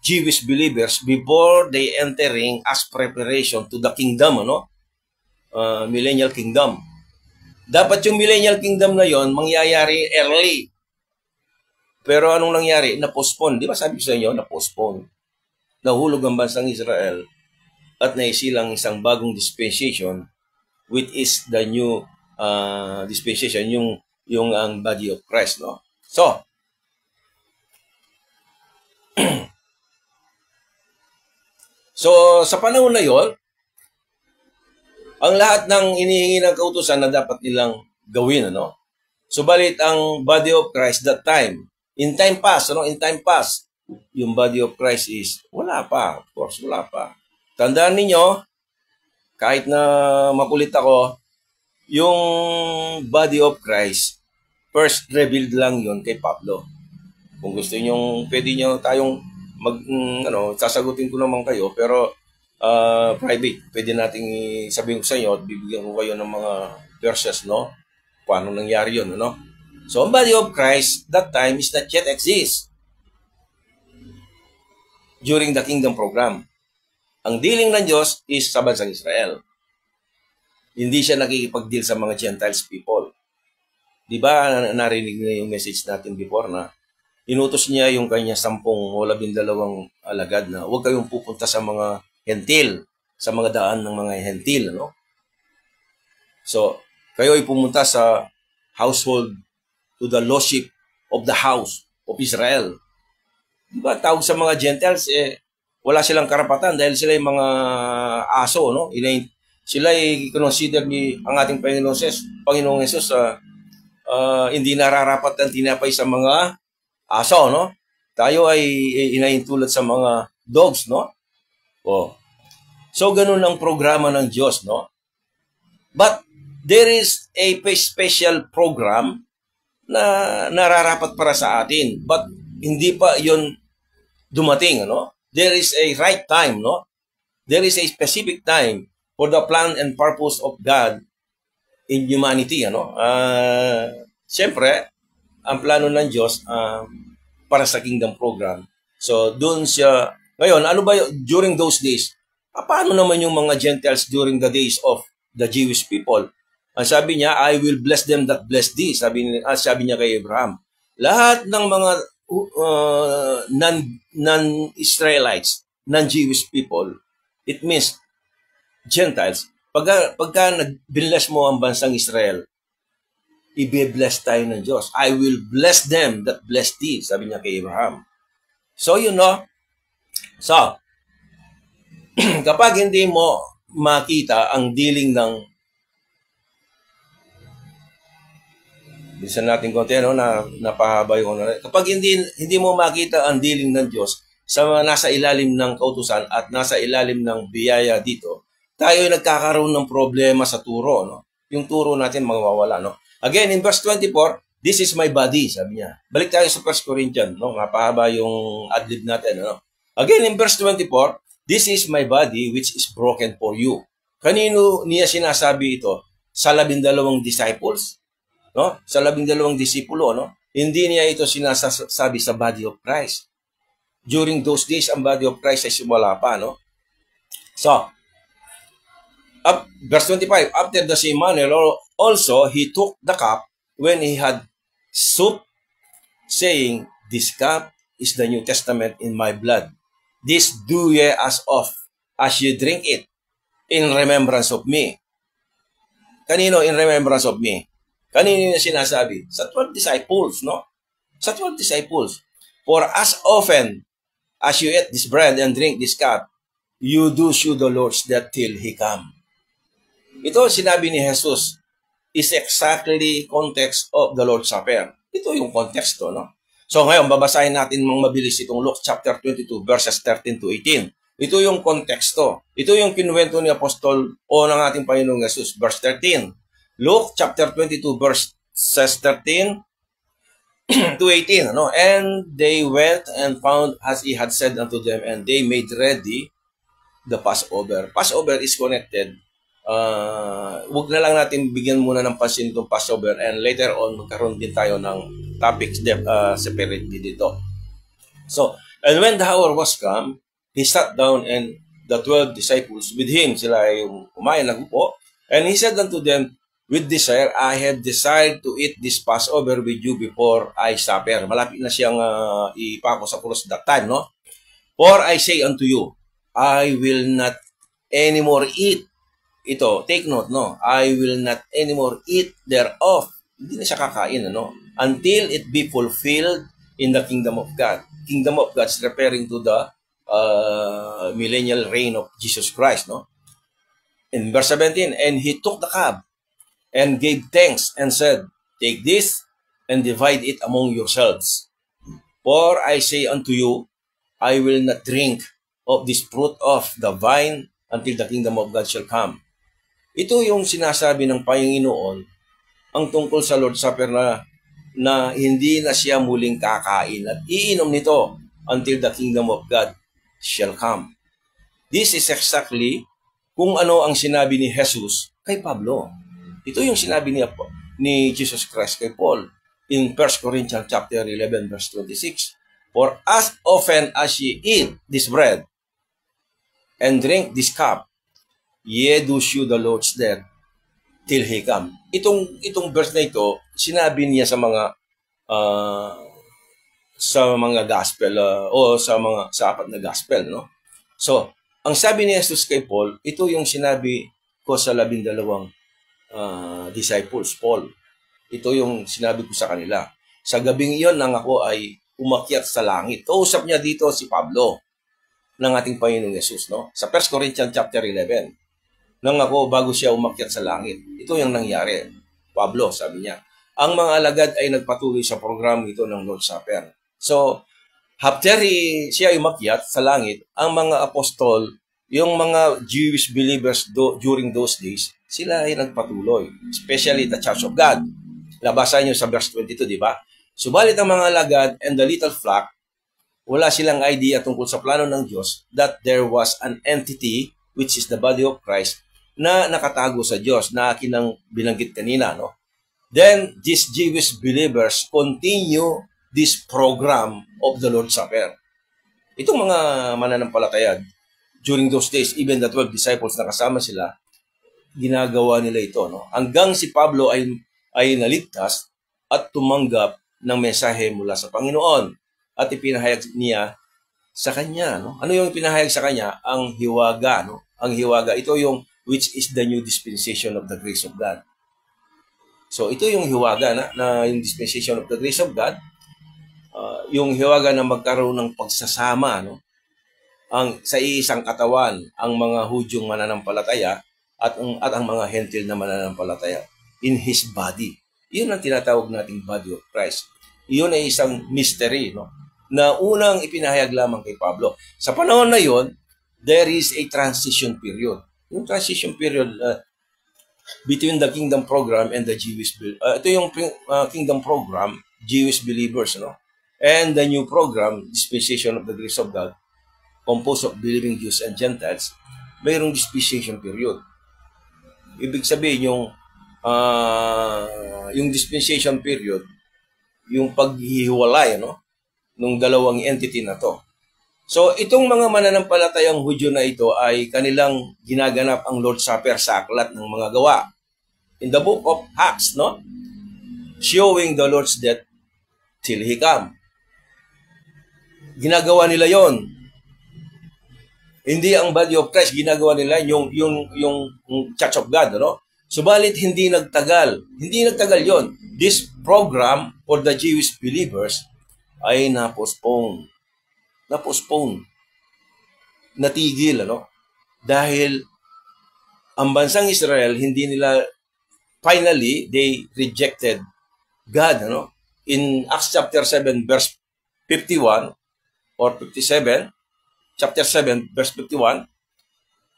Jewish believers before they entering as preparation to the kingdom, ano? Millennial kingdom. Dapat yung millennial kingdom na yon mangyayari early. Pero anong nangyari? Na-postpone. Di ba sabi ko sa inyo, na-postpone. Nahulog ang bansang Israel at naisilang isang bagong dispensation, which is the new dispensation, yung ang body of Christ, no? So, sa panahon na yon, ang lahat ng inihingi ng kautusan na dapat nilang gawin, ano? Subalit ang body of Christ that time, in time past, ano? In time past, yung body of Christ is, wala pa. Of course, wala pa. Tandaan ninyo, kahit na makulit ako, yung body of Christ, first revealed lang yon kay Pablo. Kung gusto niyo, pwede niyo tayong sasagutin ko naman kayo, pero private. Pwede nating sabihin ko sa inyo at bibigyan ko kayo ng mga verses, no? Paano nangyari yun, no? So, ang body of Christ, that time, is not yet exist during the kingdom program. Ang dealing ng Diyos is sa bansang Israel. Hindi siya nakikipag-deal sa mga Gentiles people. Di ba narinig na yung message natin before na inutos niya yung kanya 10 o 12 alagad na huwag kayong pupunta sa mga hentil, sa mga daan ng mga hentil, no? So, kayo ay pumunta sa household, to the lordship of the house of Israel. Diba, tawag sa mga Gentiles, wala silang karapatan dahil sila yung mga aso, no? Sila ay consider ni ang ating Panginoong Jesus hindi nararapat ang tinapay sa mga aso, no? Tayo ay inaintulad sa mga dogs, no? Oh. So, ganun ang programa ng Diyos, no? But, there is a special program na nararapat para sa atin. But, hindi pa yon dumating, no? There is a right time, no? There is a specific time for the plan and purpose of God in humanity, ano? Siyempre, ang plano ng Diyos para sa kingdom program. So, doon siya, ngayon, ano ba during those days, paano naman yung mga Gentiles during the days of the Jewish people? Ang sabi niya, I will bless them that bless thee. Sabi niya kay Abraham. Lahat ng mga non-Israelites, non-Jewish people, it means Gentiles. Pagka nag-bless mo ang bansang Israel, i-bless tayo ng Diyos. I will bless them that bless thee, sabi niya kay Abraham. So, so, kapag hindi mo makita ang dealing ng bilisan natin konti, napahaba yung kapag hindi mo makita ang dealing ng Diyos sa nasa ilalim ng kautusan at nasa ilalim ng biyaya dito, tayo ay nagkakaroon ng problema sa turo, no? Yung turo natin mawawala, no? Again, in verse 24, this is my body, sabi niya. Balik tayo sa 1 Corinthians, no? Napahaba yung adlib natin, no? Again, in verse 24, this is my body which is broken for you. Kanino niya sinasabi ito? Sa 12 disciples, no? Sa 12 disipulo, no? Hindi niya ito sinasabi sa body of Christ. During those days, ang body of Christ ay simula pa, no? So, verse 25, after the same manner, also he took the cup when he had supped, saying, this cup is the New Testament in my blood. This do ye as ye drink it, in remembrance of me. Kanino in remembrance of me? Kanino na sinasabi? Sa 12 disciples, no? Sa 12 disciples. For as often as you eat this bread and drink this cup, you do shew the Lord's death till He come. Ito sinabi ni Jesus is exactly context of the Lord's Supper. Ito yung konteksto, no? So ngayon, babasahin natin mabilis itong Luke chapter 22 verses 13 to 18. Ito yung konteksto. Ito yung kinuwento ni Apostol o ng ating Panginoong Jesus. Verse 13. Luke chapter 22 verses 13 to 18. No? And they went and found as he had said unto them, and they made ready the Passover. Passover is connected. Wag na lang natin bigyan muna ng pansin itong Passover, and later on magkaroon din tayo ng topics separately dito. So, and when the hour was come, he sat down and the 12 disciples with him. Sila ay kumain, nagupo. And he said unto them, with desire, I have desired to eat this Passover with you before I suffer. Malapit na siyang ipako sa krus that time, no? For I say unto you, I will not anymore eat. Ito, take note, no? I will not anymore eat thereof. Hindi na siya kakain, no? Until it be fulfilled in the kingdom of God. Kingdom of God is referring to the millennial reign of Jesus Christ, no? In verse 17, and he took the cup and gave thanks and said, take this and divide it among yourselves. For I say unto you, I will not drink of this fruit of the vine until the kingdom of God shall come. Ito yung sinasabi ng Panginoon ang tungkol sa Lord's Supper na hindi na siya muling kakain at iinom nito until the kingdom of God shall come. This is exactly kung ano ang sinabi ni Jesus kay Pablo. Ito yung sinabi ni Jesus Christ kay Paul in 1 Corinthians chapter 11 verse 26. For as often as ye eat this bread and drink this cup, ye do shew the Lord's death till He come. Itong verse na ito, sinabi niya sa mga gospel o sa apat na gospel, no? So, ang sabi ni Jesus kay Paul, ito yung sinabi ko sa 12 disciples, Paul. Ito yung sinabi ko sa kanila. Sa gabing iyon nang ako ay umakyat sa langit. Kausap niya dito si Pablo ng ating Panginoong Jesus, no? Sa 1 Corinthians chapter 11. Nang ako bago siya umakyat sa langit. Ito yung nangyari. Pablo, sabi niya. Ang mga alagad ay nagpatuloy sa programa ito ng Lord's Supper. So, after siya umakyat sa langit, ang mga apostol, yung mga Jewish believers during those days, sila ay nagpatuloy. Especially the Church of God. Labasan niyo sa verse 22, di ba? Subalit ang mga alagad and the little flock, wala silang idea tungkol sa plano ng Diyos that there was an entity, which is the body of Christ, na nakatago sa Diyos na akin ang binanggit kanina, no? Then these Jewish believers continue this program of the Lord's Supper. Itong mga mananampalataya during those days, even the 12 disciples na kasama sila, ginagawa nila ito, no? Hanggang si Pablo ay naligtas at tumanggap ng mensahe mula sa Panginoon at ipinahayag niya sa kanya, no? Ano yung ipinahayag sa kanya? Ang hiwaga, no? Ang hiwaga, ito yung which is the new dispensation of the grace of God. So ito yung hiwaga na yung dispensation of the grace of God, yung hiwaga na magkaroon ng pagsasama, no? Sa iisang katawan ang mga Hudyong mananampalataya at ang mga Hentil na mananampalataya in His body. Yun ang tinatawag nating body of Christ. Iyon ay isang mystery, no? Na unang ipinahayag lamang kay Pablo. Sa panahon na yon, there is a transition period. Yung transition period between the kingdom program and the Jewish ito yung kingdom program, Jewish believers, no? And the new program, dispensation of the grace of God, composed of believing Jews and Gentiles, mayroong dispensation period. Ibig sabihin yung dispensation period, yung paghihiwalay, no, nung dalawang entity na to. So itong mga mananampalatayang Hudyo na ito ay kanilang ginaganap ang Lord's Supper sa aklat ng mga gawa. In the book of Acts, no, showing the Lord's death till He come. Ginagawa nila yon. Hindi ang body of Christ, ginagawa nila yung Church of God, no? Subalit hindi nagtagal yon. This program for the Jewish believers ay na-postpone. Natigil, ano? Dahil ang bansang Israel, finally, they rejected God, ano? In Acts chapter 7, verse 51 or 57, chapter 7, verse 51,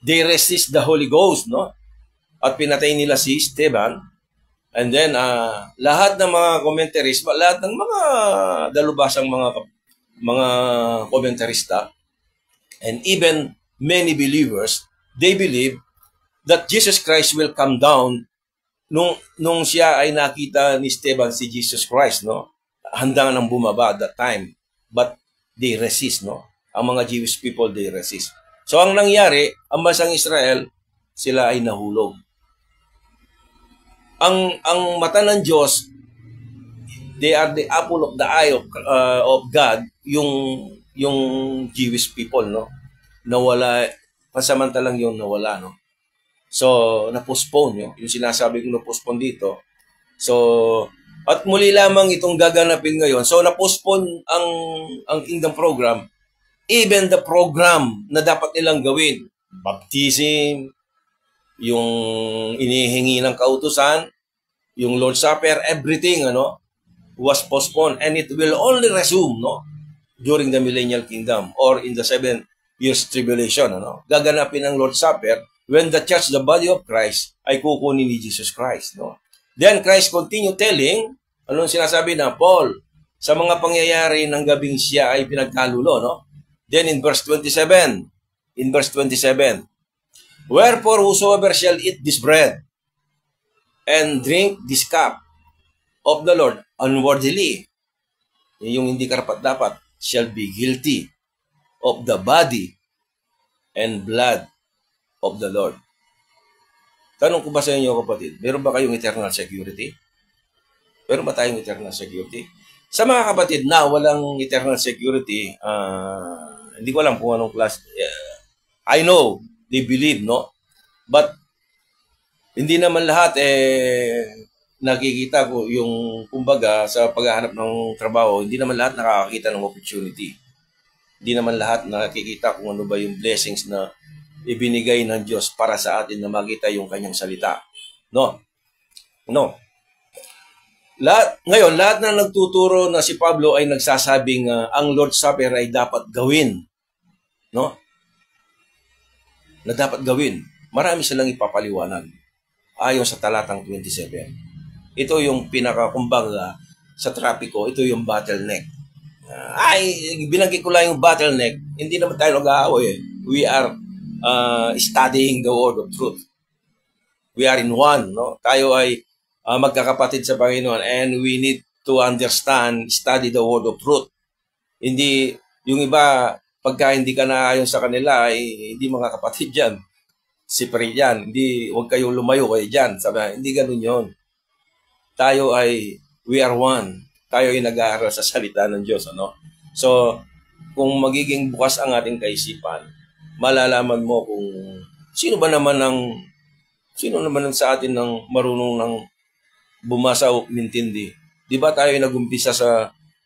they resist the Holy Ghost, no? At pinatay nila si Esteban. And then, lahat ng mga commentaries, lahat ng mga dalubasang mga komentarista, and even many believers, they believe that Jesus Christ will come down nung siya ay nakita ni Esteban si Jesus Christ, no? Handa nang bumaba at that time. But they resist, no? Ang mga Jewish people, they resist. So, ang nangyari, ang bansang Israel, sila ay nahulog. Ang mata ng Diyos, they are the apple of the eye of God, yung Jewish people, no? Nawala, pansamantalang yung nawala, no? So, na-postpone, yung sinasabi ko na-postpone dito. So, at muli lamang itong gaganapin ngayon. So, na-postpone ang kingdom program, even the program na dapat nilang gawin, baptism, yung inihingi ng kautusan, yung Lord's Supper, everything, was postponed, and it will only resume, no, during the millennial kingdom or in the 7 years tribulation, gaganapin ang Lord's Supper when the church, the body of Christ, ay kukunin ni Jesus Christ, no. Then Christ continue telling, anong sinasabi na Paul, sa mga pangyayari ng gabing siya ay pinagkalulo, no. Then in verse 27, wherefore whosoever shall eat this bread and drink this cup of the Lord unworthily, yung hindi karapat-dapat, shall be guilty of the body and blood of the Lord. Tanong ko ba sa inyo, kapatid, meron ba kayong eternal security? Meron ba tayong eternal security? Sa mga kapatid na walang eternal security, hindi ko alam kung anong class. I know, they believe, no? But, hindi naman lahat, nakikita ko yung, kumbaga, sa paghahanap ng trabaho, hindi naman lahat nakakakita ng opportunity. Hindi naman lahat nakikita kung ano ba yung blessings na ibinigay ng Diyos para sa atin na makita yung kanyang salita. No. Ngayon, lahat na nagtuturo na si Pablo ay nagsasabing ang Lord's Supper ay dapat gawin. No? Na dapat gawin. Marami silang ipapaliwanag. Ayon sa talatang 27. Ito yung pinakakumbaga sa trapiko, ito yung bottleneck. Binanggit ko lang yung bottleneck, hindi naman tayo nag-aaway. We are studying the word of truth. We are in one, no? Tayo ay magkakapatid sa Panginoon, and we need to understand, study the word of truth. Hindi, yung iba, pagka hindi ka naayon sa kanila, ay hindi mga kapatid yan. Sipre yan. Hindi, huwag kayong lumayo kayo dyan. Sabi, hindi ganun yon. Tayo ay, we are one. Tayo ay nag-aaral sa salita ng Diyos, ano? So, kung magiging bukas ang ating kaisipan, malalaman mo kung sino naman sa atin ng marunong ng bumasa o mintindi. Di ba tayo nag-umpisa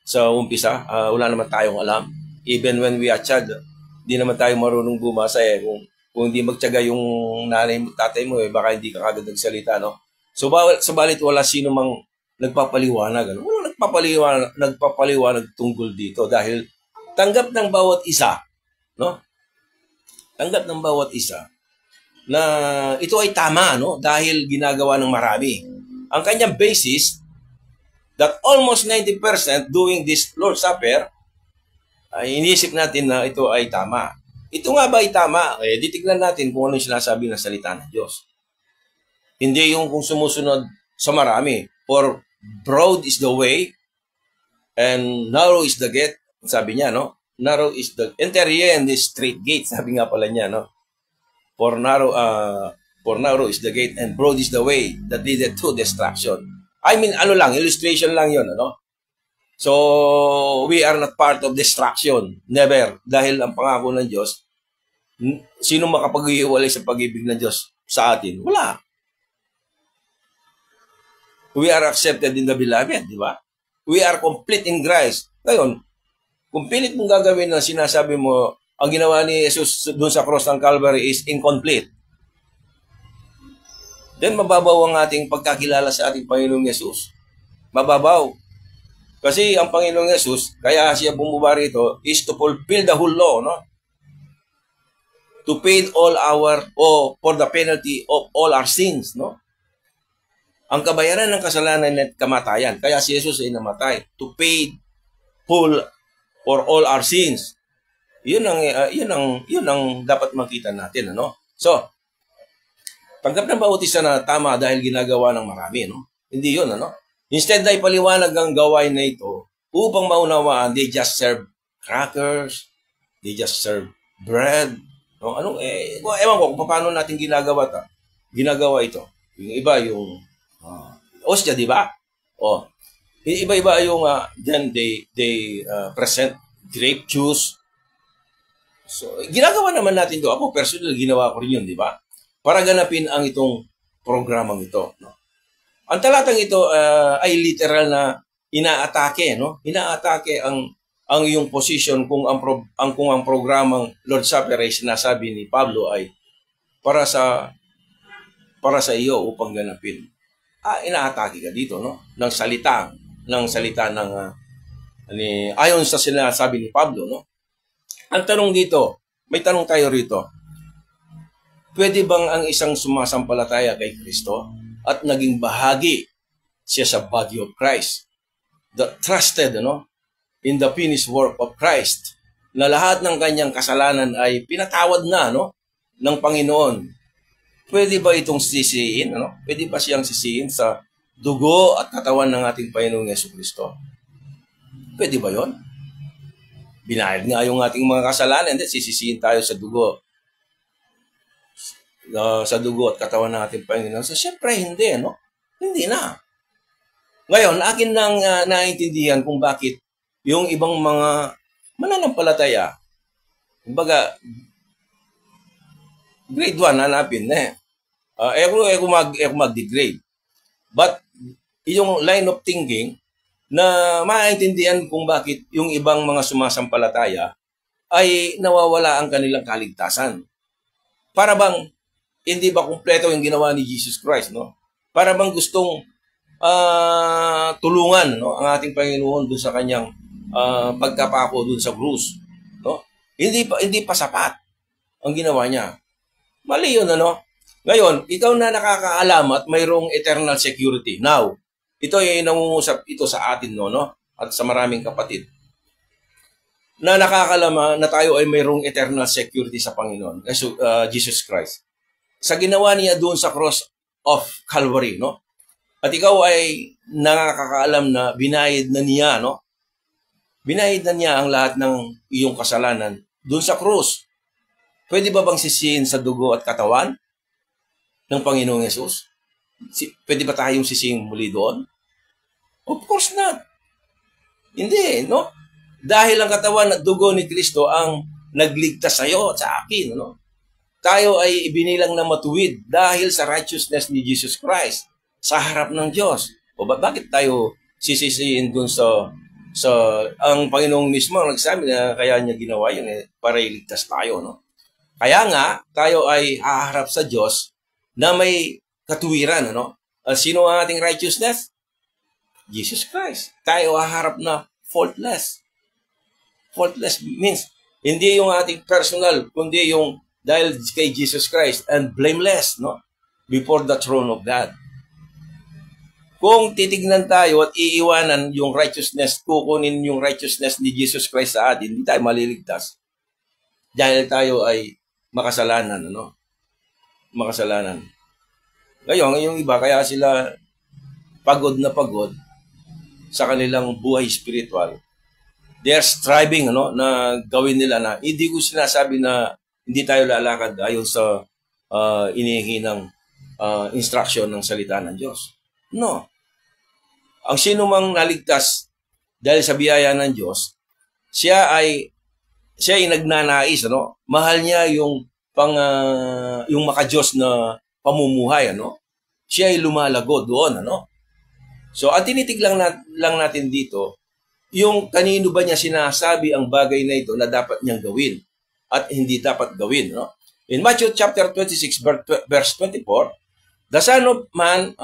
sa umpisa? Wala naman tayong alam. Even when we are child, di naman tayo marunong bumasa eh. Kung hindi magtiyaga yung nanay mo, tatay mo, baka hindi ka kagad nagsalita, no? So, sabalit wala sino mang nagpapaliwanag. Ano? Wala nagpapaliwanag tungkol dito dahil tanggap ng bawat isa, no? Tanggap ng bawat isa na ito ay tama, no? Dahil ginagawa ng marami. Ang kanyang basis that almost 90% doing this Lord's Supper, ay iniisip natin na ito ay tama. Ito nga ba ay tama? Titignan natin kung ano yung sinasabi ng salita ng Diyos. Hindi yung kung sumusunod sa marami. For broad is the way and narrow is the gate. Sabi niya, no? Narrow is the... Enter ye in the straight gate. Sabi nga pala niya, no? For narrow is the gate and broad is the way that leadeth to destruction. I mean, illustration lang yun, ano? So, we are not part of destruction. Never. Dahil ang pangako ng Diyos, sino makapag-iwalay sa pag-ibig ng Diyos sa atin? Wala. We are accepted in the beloved, di ba? We are complete in Christ. Ngayon, kung pilit mong gagawin na sinasabi mo, ang ginawa ni Jesus doon sa cross ng Calvary is incomplete, then mababaw ang ating pagkakilala sa ating Panginoong Jesus. Mababaw. Kasi ang Panginoong Jesus, kaya siya bumuba rito, is to fulfill the whole law, no? To pay all for the penalty of all our sins, no? Ang kabayaran ng kasalanan at kamatayan. Kaya si Jesus ay namatay. To pay full for all our sins. Yun ang dapat makita natin, ano? So, tanggap ng bawat isa na tama dahil ginagawa ng marami, no? Hindi yun, ano? Instead na ipaliwanag ang gawain na ito upang maunawaan, they just serve crackers, they just serve bread. No? Ewan ko kung paano natin ginagawa ito. Yung iba, yung ostya, di ba? Iba-iba yung, then they present grape juice. So, ginagawa naman natin ito. Ako, personal, ginawa ko rin yun, di ba? Para ganapin ang itong programang ito, no? Ang talatang ito ay literal na inaatake, no? Inaatake ang iyong position kung ang programang Lord's Supper ay sinasabi ni Pablo ay para sa iyo upang ganapin. Inaatake ka dito, no? Ng salita ayon sa sinasabi ni Pablo, no? Ang tanong dito, may tanong tayo rito. Pwede bang ang isang sumasampalataya kay Kristo at naging bahagi siya sa body of Christ, that trusted, in the finished work of Christ, na lahat ng kanyang kasalanan ay pinatawad na, ng Panginoon? Pwede ba itong sisihin, Pwede ba siyang sisihin sa dugo at katawan ng ating Panginoong Jesucristo? Pwede ba yon? Binayad nga yung ating mga kasalanan, sisisihin tayo sa dugo. Sa dugo at katawan ng ating Panginoon. So, syempre, hindi, Hindi na. Ngayon, akin nang naintindihan kung bakit yung ibang mga mananampalataya, kumbaga, grade 1, hanapin na ako mag-degrade. But, yung line of thinking, na maintindihan kung bakit yung ibang mga sumasampalataya ay nawawala ang kanilang kaligtasan. Para bang hindi ba kumpleto yung ginawa ni Jesus Christ, no? Para bang gustong tulungan, ang ating Panginoon dun sa kanyang pagkapako dun sa krus, no? Hindi pa sapat ang ginawa niya. Mali yun, Ngayon, ikaw na nakakaalam at mayroong eternal security. Now, ito ay nangungusap ito sa atin, at sa maraming kapatid na nakakalama na tayo ay mayroong eternal security sa Panginoon, Jesus Christ. Sa ginawa niya doon sa cross of Calvary, no? At ikaw ay nakakaalam na binayad na niya, no? Binayad na niya ang lahat ng iyong kasalanan doon sa krus. Pwede ba bang sisihin sa dugo at katawan ng Panginoong Yesus? Pwede ba tayong sisihin muli doon? Of course not. Hindi, no? Dahil ang katawan at dugo ni Kristo ang nagligtas sa iyo at sa akin, no? Tayo ay ibinilang na matuwid dahil sa righteousness ni Jesus Christ sa harap ng Diyos. O bakit tayo sisisihin dun sa ang Panginoong mismo ang nagsabi na kaya niya ginawa yun para iligtas tayo, no? Kaya nga, tayo ay haharap sa Diyos na may katuwiran, ano? Sino ang ating righteousness? Jesus Christ. Tayo haharap na faultless. Faultless means hindi yung ating personal, kundi yung dahil kay Jesus Christ and blameless, no? Before the throne of God. Kung titignan tayo at iiwanan yung righteousness, kukunin yung righteousness ni Jesus Christ sa atin, hindi tayo maliligtas. Dahil tayo ay makasalanan, ano? Makasalanan. Ngayon, yung iba, kaya sila pagod na pagod sa kanilang buhay spiritual. They are striving, ano, na gawin nila na, hindi ko sinasabi na hindi tayo lalakad ayon sa inihingi ng instruction ng salita ng Diyos. No. Ang sino mang naligtas dahil sa biyaya ng Diyos, siya ay nagnanais, ano? Mahal niya yung yung maka-Diyos na pamumuhay, ano? Siya ay lumalago doon, ano? So, ang tinitig lang natin dito, yung kanino ba niya sinasabi ang bagay na ito na dapat niyang gawin at hindi dapat gawin, no? In Matthew chapter 26 verse 24, the Son of Man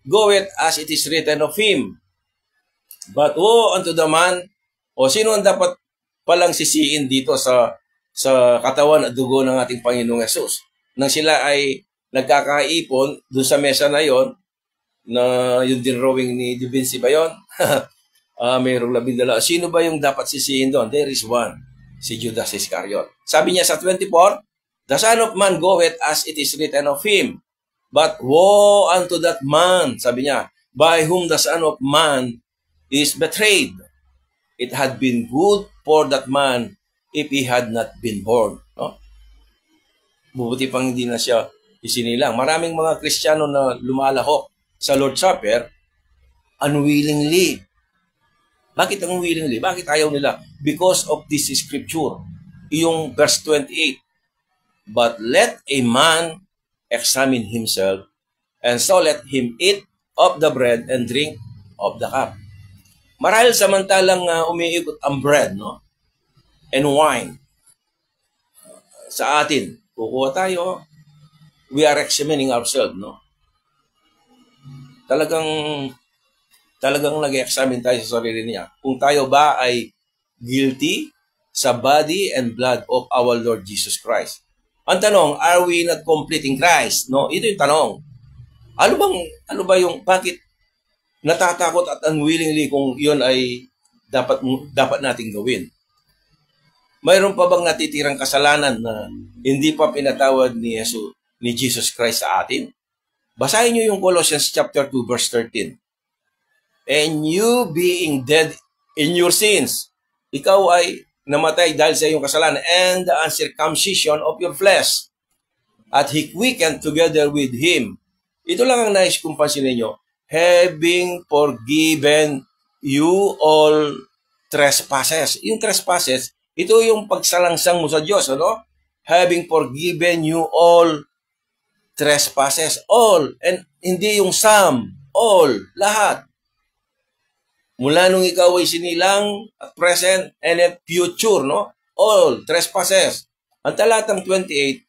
goeth as it is written of him. But woe unto the man, o sino ang dapat palang sisiin dito sa katawan at dugo ng ating Panginoong Yesus? Nang sila ay nagkakaipon doon sa mesa na yon, na yung din drawing ni Da Vinci ba yun? Mayroong 12. Sino ba yung dapat sisihin doon? There is one. Si Judas Iscariot. Sabi niya sa 24, the Son of Man goeth as it is written of him. But woe unto that man, sabi niya, by whom the Son of Man is betrayed. It had been good for that man if he had not been born. No? Bubuti pang hindi na siya isinilang. Maraming mga Kristiyano na lumalahok sa Lord's Supper unwillingly. Bakit unwillingly? Bakit ayaw nila? Because of this scripture. Yung verse 28. But let a man examine himself, and so let him eat of the bread and drink of the cup. Marahil samantalang umiikot ang bread, no? And wine sa atin, kukuha tayo, we are examining ourselves, no? Talagang nag-examine tayo sa sarili niya. Kung tayo ba ay guilty sa body and blood of our Lord Jesus Christ. Ang tanong, are we not complete in Christ? No, ito yung tanong. Ano ba yung, bakit natatakot at unwillingly kung yun ay dapat nating gawin? Mayroon pa bang natitirang kasalanan na hindi pa pinatawad ni Jesus Christ sa atin? Basahin niyo yung Colossians chapter 2 verse 13. And you being dead in your sins, ikaw ay namatay dahil sa iyong kasalanan, and the uncircumcision of your flesh, at He quickened together with Him. Ito lang ang nais kong pansinin nyo, having forgiven you all trespasses. Yung trespasses, ito yung pagsalangsang mo sa Diyos, ano? Having forgiven you all trespasses, all, and hindi yung some, all, lahat. Mula nung ikaw ay sinilang at present and at future, no? All trespasses. Ang talatang 28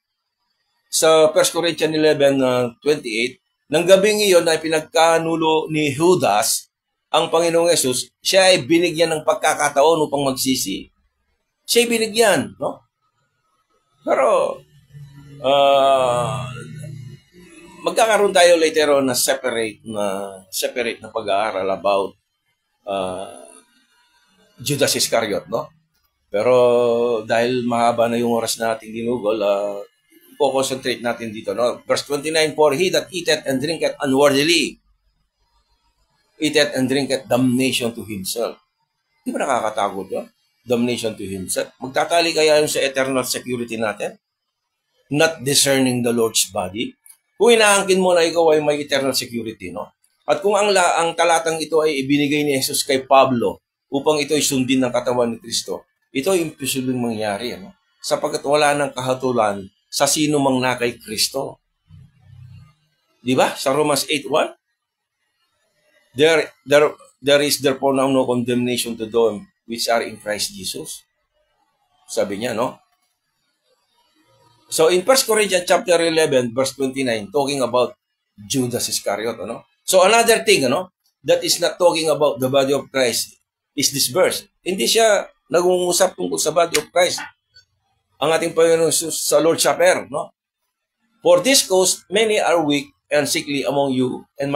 sa 1 Corinthians 11:28, nang gabing iyon ay pinagkanulo ni Judas ang Panginoong Yesus, siya ay binigyan ng pagkakataon upang magsisi. Siya ay binigyan, no? Pero magkakaroon tayo later on na separate na pag-aaral about Judas Iscariot, no? Pero dahil mahaba na yung oras na ating ginugol, i-concentrate natin dito. No? Verse 29, for he that eateth and drinketh unworthily, eateth and drinketh damnation to himself. Di ba nakakatakot yun? Damnation to himself. Magtatali kaya yun sa eternal security natin? Not discerning the Lord's body. Kung inaangkin mo na ikaw ay may eternal security, no? At kung ang talatang ito ay ibinigay ni Jesus kay Pablo upang ito ay sundin ng katawan ni Kristo, ito ay imposibleng mangyari, no? Sapagkat wala ng kahatulan sa sino mang na kay Kristo. Di ba? Sa Romans 8:1, there is therefore now no condemnation to them which are in Christ Jesus. Sabi niya, no? So in 1 Corinthians chapter 11 verse 29, talking about Judas Iscariot, ano? So another thing, ano, that is not talking about the body of Christ is this verse. Hindi siya nag-uusap tungkol sa body of Christ. Ang ating Panginoon sa Lord's Supper, no? For this cause many are weak and sickly among you, and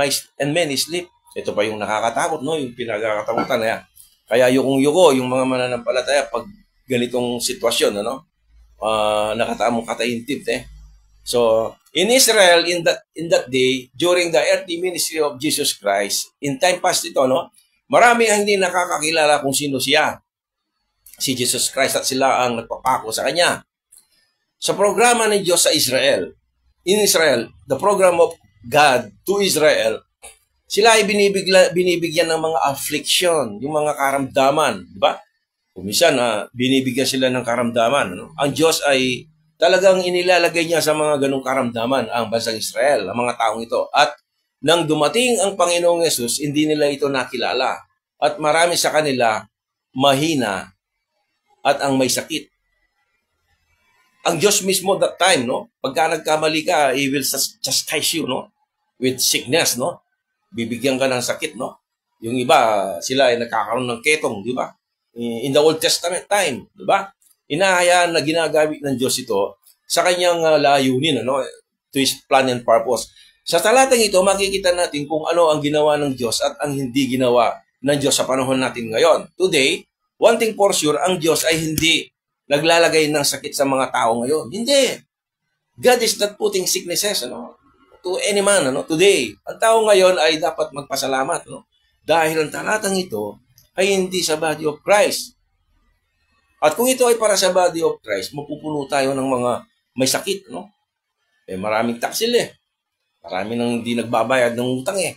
many sleep. Ito pa yung nakakatakot, no? Yung pinagkakatakutan na yan. Kaya yung mga mananampalataya pag ganitong sitwasyon, ano? Nakatamong katahintip, eh. So, in Israel, in that day, during the earthly ministry of Jesus Christ, in time past ito, no? Marami ang hindi nakakakilala kung sino siya. Si Jesus Christ, at sila ang nagpapako sa kanya. Sa programa ng Diyos sa Israel, in Israel, the program of God to Israel, sila ay binibigyan ng mga affliction, yung mga karamdaman, di ba? Kumisan na binibigyan sila ng karamdaman. Ano? Ang Diyos ay talagang inilalagay niya sa mga ganong karamdaman ang bansang Israel, ang mga taong ito. At nang dumating ang Panginoong Yesus, hindi nila ito nakilala. At marami sa kanila mahina at ang may sakit. Ang Diyos mismo that time, no? Pagka nagkamali ka, He will chastise you, no? With sickness, no? Bibigyan ka ng sakit, no? Yung iba, sila ay nagkakaroon ng ketong, di ba? In the Old Testament time, di ba? Inahayaan na ginagamit ng Diyos ito sa kanyang layunin, ano? To His plan and purpose. Sa talatang ito, makikita natin kung ano ang ginawa ng Diyos at ang hindi ginawa ng Diyos sa panahon natin ngayon. Today, one thing for sure, ang Diyos ay hindi naglalagay ng sakit sa mga tao ngayon. Hindi. God is not putting sicknesses, ano? To any man, ano? Today. Ang tao ngayon ay dapat magpasalamat, no? Dahil ang talatang ito ay hindi sa body of Christ. At kung ito ay para sa body of Christ, mapupuno tayo ng mga may sakit, no? Eh, maraming taksil, eh. Marami nang hindi nagbabayad ng utang, eh.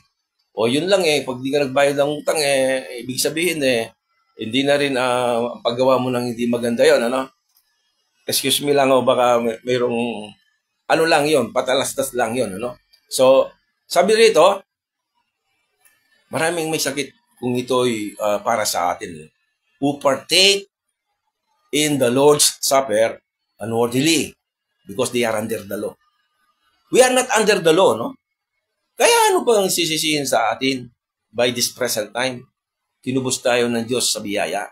O yun lang, eh. Pag di ka nagbayad ng utang, eh, ibig sabihin, eh, hindi na rin ang paggawa mo ng hindi maganda yon, ano? Excuse me lang, o baka mayroong ano lang yon, patalastas lang yon, ano? So, sabi rito, maraming may sakit kung ito'y para sa atin. Who partake in the Lord's Supper unworthily because they are under the law. We are not under the law, no? Kaya ano pa ang sisisihin sa atin by this present time? Tinubos tayo ng Diyos sa biyaya.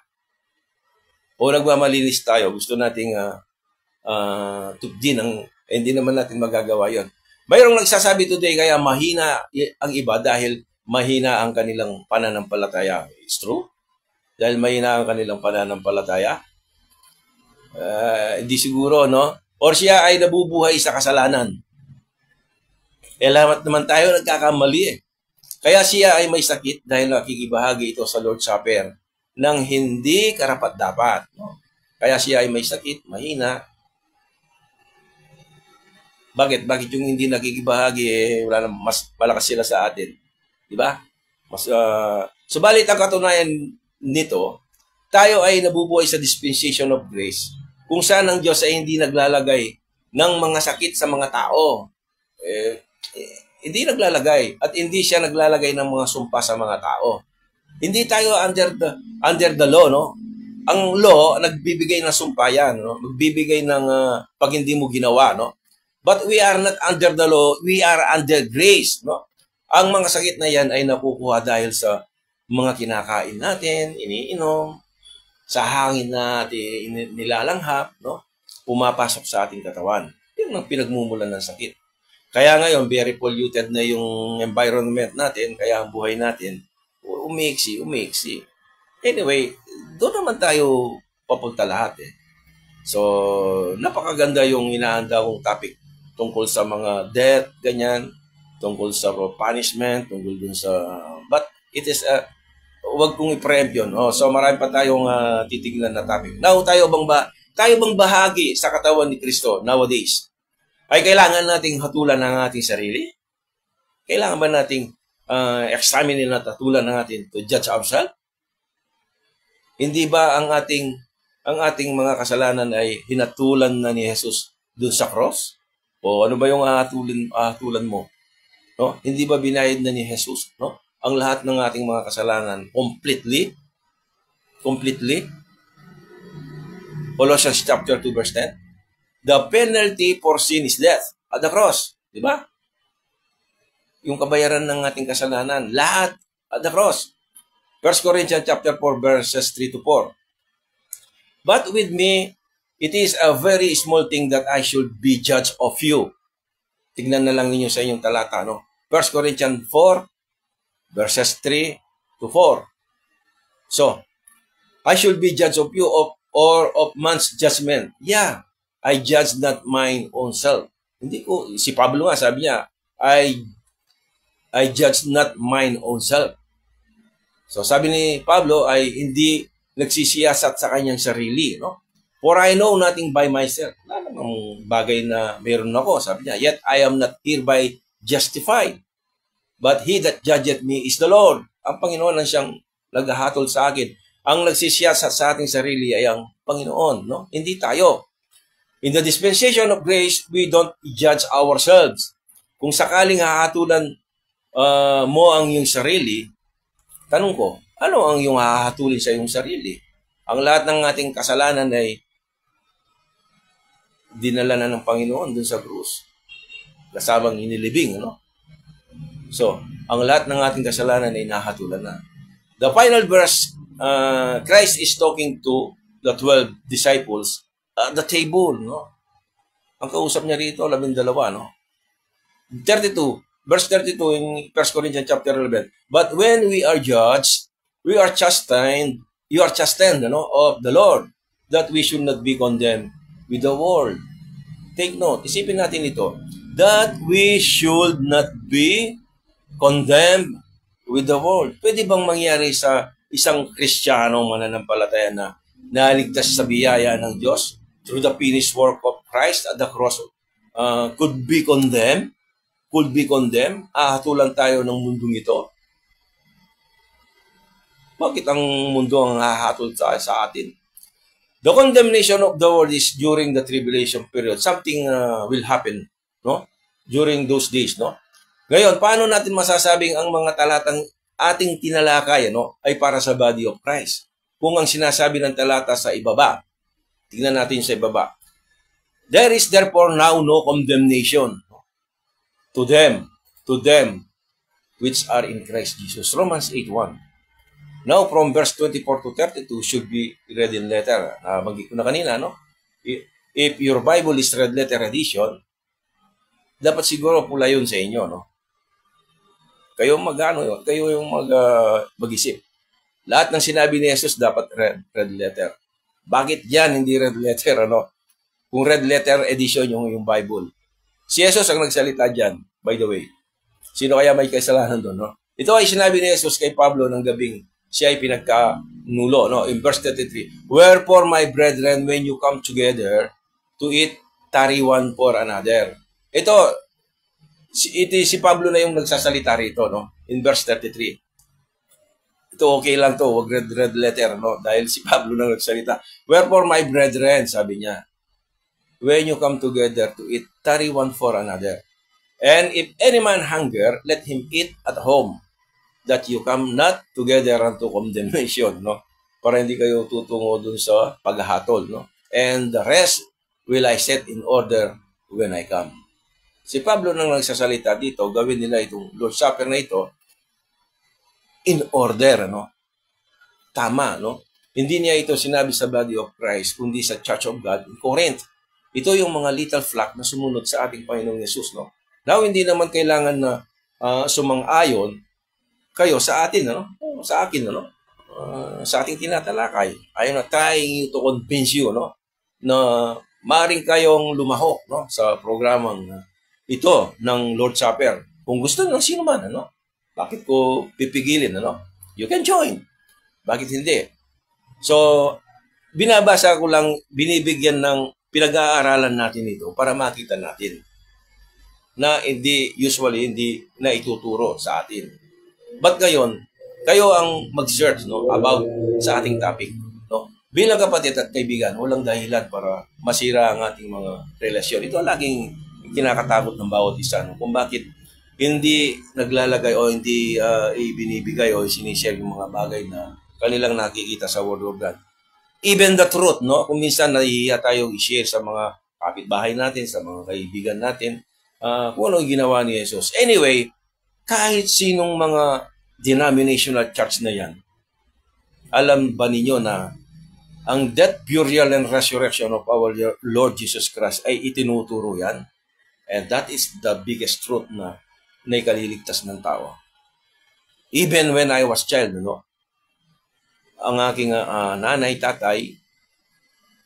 O nagmamalinis tayo, gusto nating tubdin hindi naman natin magagawa yon. Mayroong nagsasabi today kaya mahina ang iba dahil mahina ang kanilang pananampalataya. It's true? Dahil mahina ang kanilang pananampalataya? Hindi siguro, no? Or siya ay nabubuhay sa kasalanan. Lahat naman tayo nagkakamali, eh. Kaya siya ay may sakit dahil nakikibahagi ito sa Lord's Supper ng hindi karapat-dapat. No? Kaya siya ay may sakit, mahina. Bakit? Bakit yung hindi nakikibahagi, wala na, mas malakas sila sa atin? Diba? Subalit ang katunayan nito, tayo ay nabubuhay sa dispensation of grace kung saan ang Diyos ay hindi naglalagay ng mga sakit sa mga tao. Hindi naglalagay at hindi siya naglalagay ng mga sumpa sa mga tao. Hindi tayo under the law, no? Ang law nagbibigay ng sumpa yan, no? Nagbibigay ng pag hindi mo ginawa, no? But we are not under the law, we are under grace, no? Ang mga sakit na yan ay nakukuha dahil sa mga kinakain natin, iniinom, sa hangin natin nilalanghap, no? Pumapasok sa ating katawan. Yun ang pinagmumulan ng sakit. Kaya ngayon, very polluted na yung environment natin, kaya ang buhay natin, umiksi. Anyway, doon naman tayo papunta lahat, eh. So, napakaganda yung inaanda kong topic tungkol sa mga death, ganyan, tungkol sa punishment, tungkol dun sa... But it is wag kong i-preempt yun. So marami pa tayong titignan na topic. Now, tayo bang bahagi sa katawan ni Kristo nowadays? Ay kailangan nating hatulan ng ating sarili? Kailangan ba nating examine at hatulan ng atin to judge ourselves? Hindi ba ang ating mga kasalanan ay hinatulan na ni Jesus dun sa cross? O ano ba yung hatulan mo? No? Hindi ba binayad na ni Jesus, no? Ang lahat ng ating mga kasalanan completely? Colossians chapter 2 verse 10. The penalty for sin is death at the cross. Di ba? Yung kabayaran ng ating kasalanan, lahat at the cross. 1 Corinthians chapter 4 verses 3 to 4. But with me, it is a very small thing that I should be judged of you. Tignan na lang ninyo sa inyong talata, no? 1 Corinthians 4 verses 3 to 4. So, I should be judged of you or of man's judgment. Yeah, I judge not mine own self. Hindi ko, si Pablo nga sabi niya, I judge not mine own self. So sabi ni Pablo ay hindi nagsisiyasat sa kanyang sarili, no? For I know nothing by myself. Wala namang bagay na meron ako, sabi niya. Yet I am not hereby justified. But he that judgeth me is the Lord. Ang Panginoon ang siyang naghahatol sa akin. Ang nagsisiyasat sa ating sarili ay ang Panginoon, no? Hindi tayo. In the dispensation of grace, we don't judge ourselves. Kung sakaling hahatulan mo ang iyong sarili, tanong ko, ano ang iyong hahatulin sa iyong sarili? Ang lahat ng ating kasalanan ay dinala na ng Panginoon dun sa krus. Kasabang inilibing, no? So, ang lahat ng ating kasalanan ay nahatulan na. The final verse, Christ is talking to the 12 disciples at the table, no? Ang kausap niya rito, 12, no? 32, verse 32 in 1 Corinthians chapter 11. But when we are judged, we are chastened, you are chastened, no, of the Lord, that we should not be condemned with the world. Take note, isipin natin ito, that we should not be condemned with the world. Pwede bang mangyari sa isang Kristiyano mananampalataya na naligtas sa biyaya ng Diyos through the finished work of Christ at the cross, could be condemned? Hatulan tayo ng mundong ito. Bakit ang mundo ang hahatol sa atin? The condemnation of the world is during the tribulation period. Something will happen, no? During those days, no? Ngayon, paano natin masasabing ang mga talatang ating tinalakay, no, ay para sa body of Christ? Kung ang sinasabi ng talata sa ibaba, tingnan natin sa ibaba. There is therefore now no condemnation to them which are in Christ Jesus. Romans 8:1. Now, from verse 24 to 32 should be read in letter. Banggit ko na kanina, no? If your Bible is red letter edition, dapat siguro pula yun sa inyo, no? Kayo yung mag-isip. Lahat ng sinabi ni Jesus dapat red letter. Bakit yan hindi red letter, ano? Kung red letter edition yung Bible. Si Jesus ang nagsalita dyan, by the way. Sino kaya may kasalanan doon, no? Ito ay sinabi ni Jesus kay Pablo ng gabing siya ay pinagkanulo, no? In verse 33, wherefore, my brethren, when you come together to eat, tarry one for another. Ito, si Pablo na yung nagsasalita rito, no? In verse 33. Ito, okay lang to, wag red letter, no? Dahil si Pablo na nagsalita. Wherefore, my brethren, sabi niya, when you come together to eat, tarry one for another. And if any man hunger, let him eat at home, that you come not together unto condemnation, no? Para hindi kayo tutungo dun sa paghahatol, no? And the rest will I set in order when I come. Si Pablo nang nagsasalita dito, gawin nila itong Lord's Supper na ito in order, no? Tama, no? Hindi niya ito sinabi sa body of Christ, kundi sa Church of God in Corinth. Ito yung mga little flock na sumunod sa ating Panginoong Yesus, no? Now, hindi naman kailangan na sumang-ayon kayo sa atin, no? Sa akin, no? Sa ating tinatalakay. I am not trying to convince you, no? Na maaaring kayong lumahok, no? Sa programang ito ng Lord Supper. Kung gusto ng sino man, ano? Bakit ko pipigilin, ano? You can join. Bakit hindi? So, binabasa ko lang, binibigyan ng pinag-aaralan natin ito para makita natin na usually hindi na ituturo sa atin. But ngayon, kayo ang mag-search about sa ating topic. No? Bilang kapatid at kaibigan, walang dahilan para masira ang ating mga relasyon. Ito ang laging kinakatakot ng bawat isa. No? Kung bakit hindi naglalagay o hindi ibinibigay o sinishare yung mga bagay na kanilang nakikita sa Word of God. Even the truth, no? Kung minsan nahihiya tayong i-share sa mga kapitbahay natin, sa mga kaibigan natin, kung ano ginawa ni Jesus. Anyway, kahit sinong mga denominational church na yan, alam ba ninyo na ang death, burial, and resurrection of our Lord Jesus Christ ay itinuturo yan? And that is the biggest truth na ikaliligtas ng tao. Even when I was child, ang aking nanay, tatay,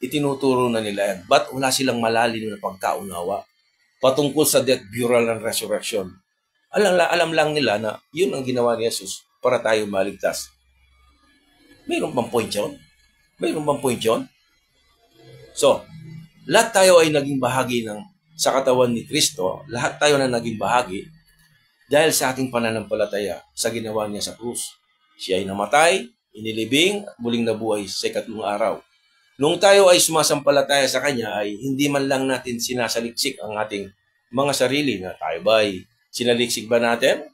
itinuturo na nila yan. But wala silang malalim na pagkaunawa patungkol sa death, burial, and resurrection. Alam lang nila na yun ang ginawa ni Jesus para tayo maligtas. Mayroon bang point yun? Mayroon bang point yun? So, lahat tayo ay naging bahagi sa katawan ni Kristo. Lahat tayo na naging bahagi dahil sa ating pananampalataya sa ginawa niya sa krus. Siya ay namatay, inilibing, at muling nabuhay sa ikatlong araw. Nung tayo ay sumasampalataya sa Kanya, ay hindi man lang natin sinasaliksik ang ating mga sarili na tayo ba ay sinaliksik ba natin?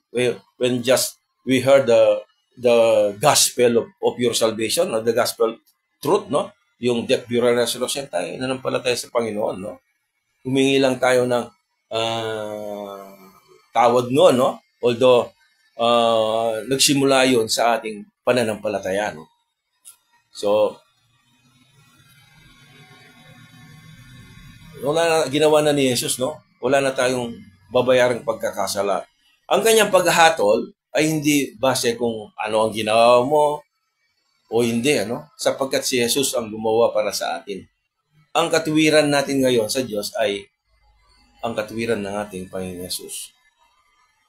When just we heard the gospel of your salvation, or the gospel truth, no? Yung death, burial, resurrection, tayo nanampalataya sa Panginoon, no? Humingi lang tayo ng tawad noon, no? Although, nagsimula yun sa ating pananampalataya, no? So, wala na, ginawa na ni Jesus, no? Wala na tayong babayarang pagkakasala. Ang kanyang paghahatol ay hindi base kung ano ang ginawa mo o hindi, ano? Sapagkat si Jesus ang gumawa para sa atin. Ang katuwiran natin ngayon sa Diyos ay ang katuwiran ng ating Panginoon Jesus.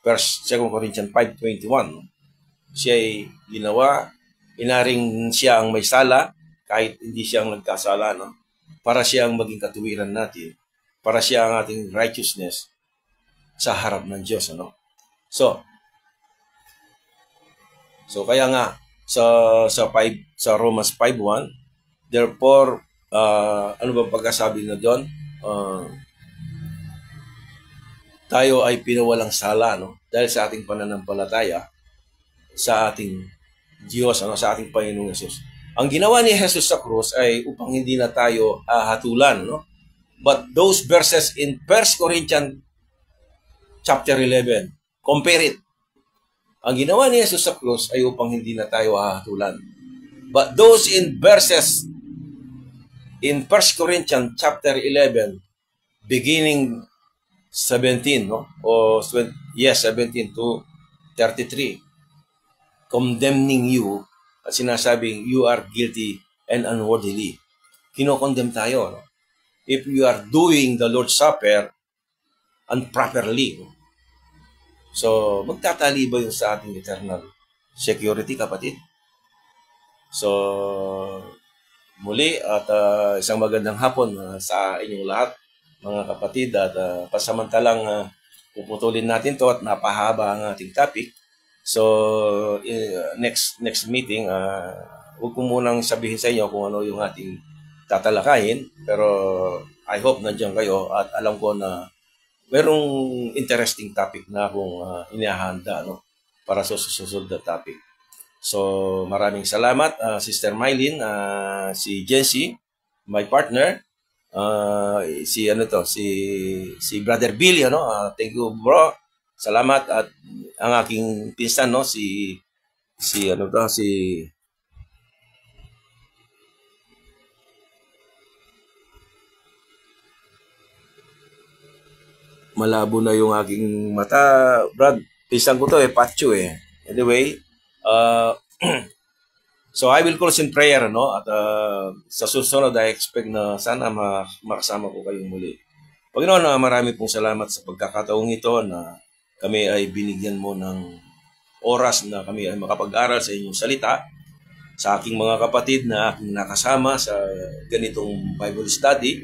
2 Corinthians 5:21, no? Siya ay ginawa, inaring siya ang may sala, kahit hindi siya ang nagkasala, no? Para siya ang maging katuwiran natin, para siya ang ating righteousness sa harap ng Diyos, ano? So kaya nga sa Romans 5:1, therefore ano ba pagkasabi na doon? Tayo ay pinawalang sala, no? Dahil sa ating pananampalataya sa ating Diyos, ano, sa ating Panginoong Hesus. Ang ginawa ni Jesus sa krus ay upang hindi na tayo hatulan, no? But those verses in 1 Corinthians chapter 11, compare it. Ang ginawa ni Jesus sa krus ay upang hindi na tayo hahatulan. But those in verses in 1 Corinthians chapter 11, beginning 17, no? O 17 to 33, condemning you, at sinasabing you are guilty and unworthily. Kinokondem tayo, no? If you are doing the Lord's Supper improperly, no? So, magtatali ba yun sa ating eternal security, kapatid? So, muli at isang magandang hapon sa inyong lahat, mga kapatid, at pasamantalang puputulin natin to at napahaba ang ating topic. So, next meeting, huwag ko munang sabihin sa inyo kung ano yung ating tatalakayin, pero I hope nandiyan kayo at alam ko na merong interesting topic na akong inihahanda, no, para sa susunod na topic. So, maraming salamat, Sister Mylene, si Jency, my partner, si Brother Billy, ano, thank you, bro. Salamat. At ang aking pinsan, no, si malabo na yung aking mata, Brad. Pinsan ko to, Pacho, eh. Anyway, so I will close in prayer, no? At sa susunod, I expect na sana makasama ko kayong muli. Panginoon, marami pong salamat sa pagkakataong ito na kami ay binigyan mo ng oras na kami ay makapag-aral sa inyong salita. Sa aking mga kapatid na aking nakasama sa ganitong Bible study,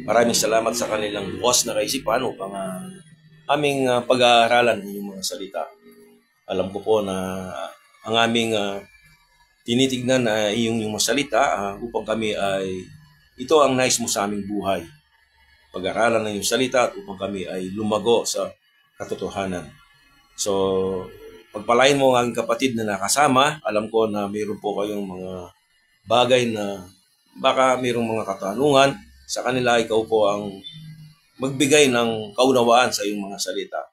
maraming salamat sa kanilang bukas na kaisipan upang aming pag-aaralan ng inyong mga salita. Alam ko po na ang aming tinitignan na iyong mga salita upang kami ay ito ang nais mo sa aming buhay. Pag-aralan ng iyong salita at upang kami ay lumago sa katotohanan. So, pagpalain mo ang aking kapatid na nakasama. Alam ko na mayroon po kayong mga bagay na baka mayroong mga katanungan. Sa kanila, ikaw po ang magbigay ng kaunawaan sa iyong mga salita.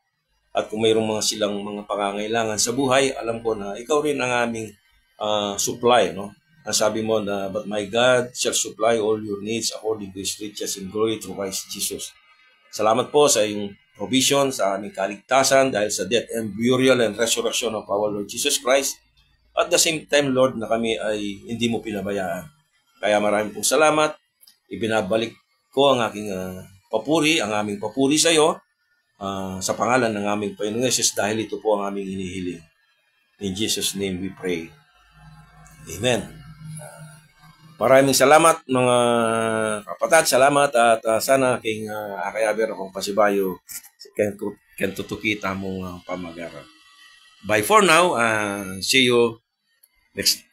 At kung mayroong mga silang mga pangangailangan sa buhay, alam ko na ikaw rin ang aming supply, no? Ang sabi mo na, but my God shall supply all your needs according to His riches in glory through Christ Jesus. Salamat po sa iyong provision sa aming kaligtasan dahil sa death and burial and resurrection of our Lord Jesus Christ. At the same time, Lord, na kami ay hindi mo pinabayaan. Kaya maraming pong salamat. Ibinabalik ko ang aking papuri, ang aming papuri sa iyo sa pangalan ng aming Panginoong Hesus dahil ito po ang aming hinihiling. In Jesus' name we pray. Amen. Maraming salamat mga kapatid, salamat at sana king akayaber akong pasibayo ken tutukita mong pamagaran. Bye for now, see you next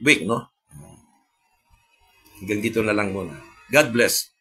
week, no? Hanggang dito na lang muna. God bless.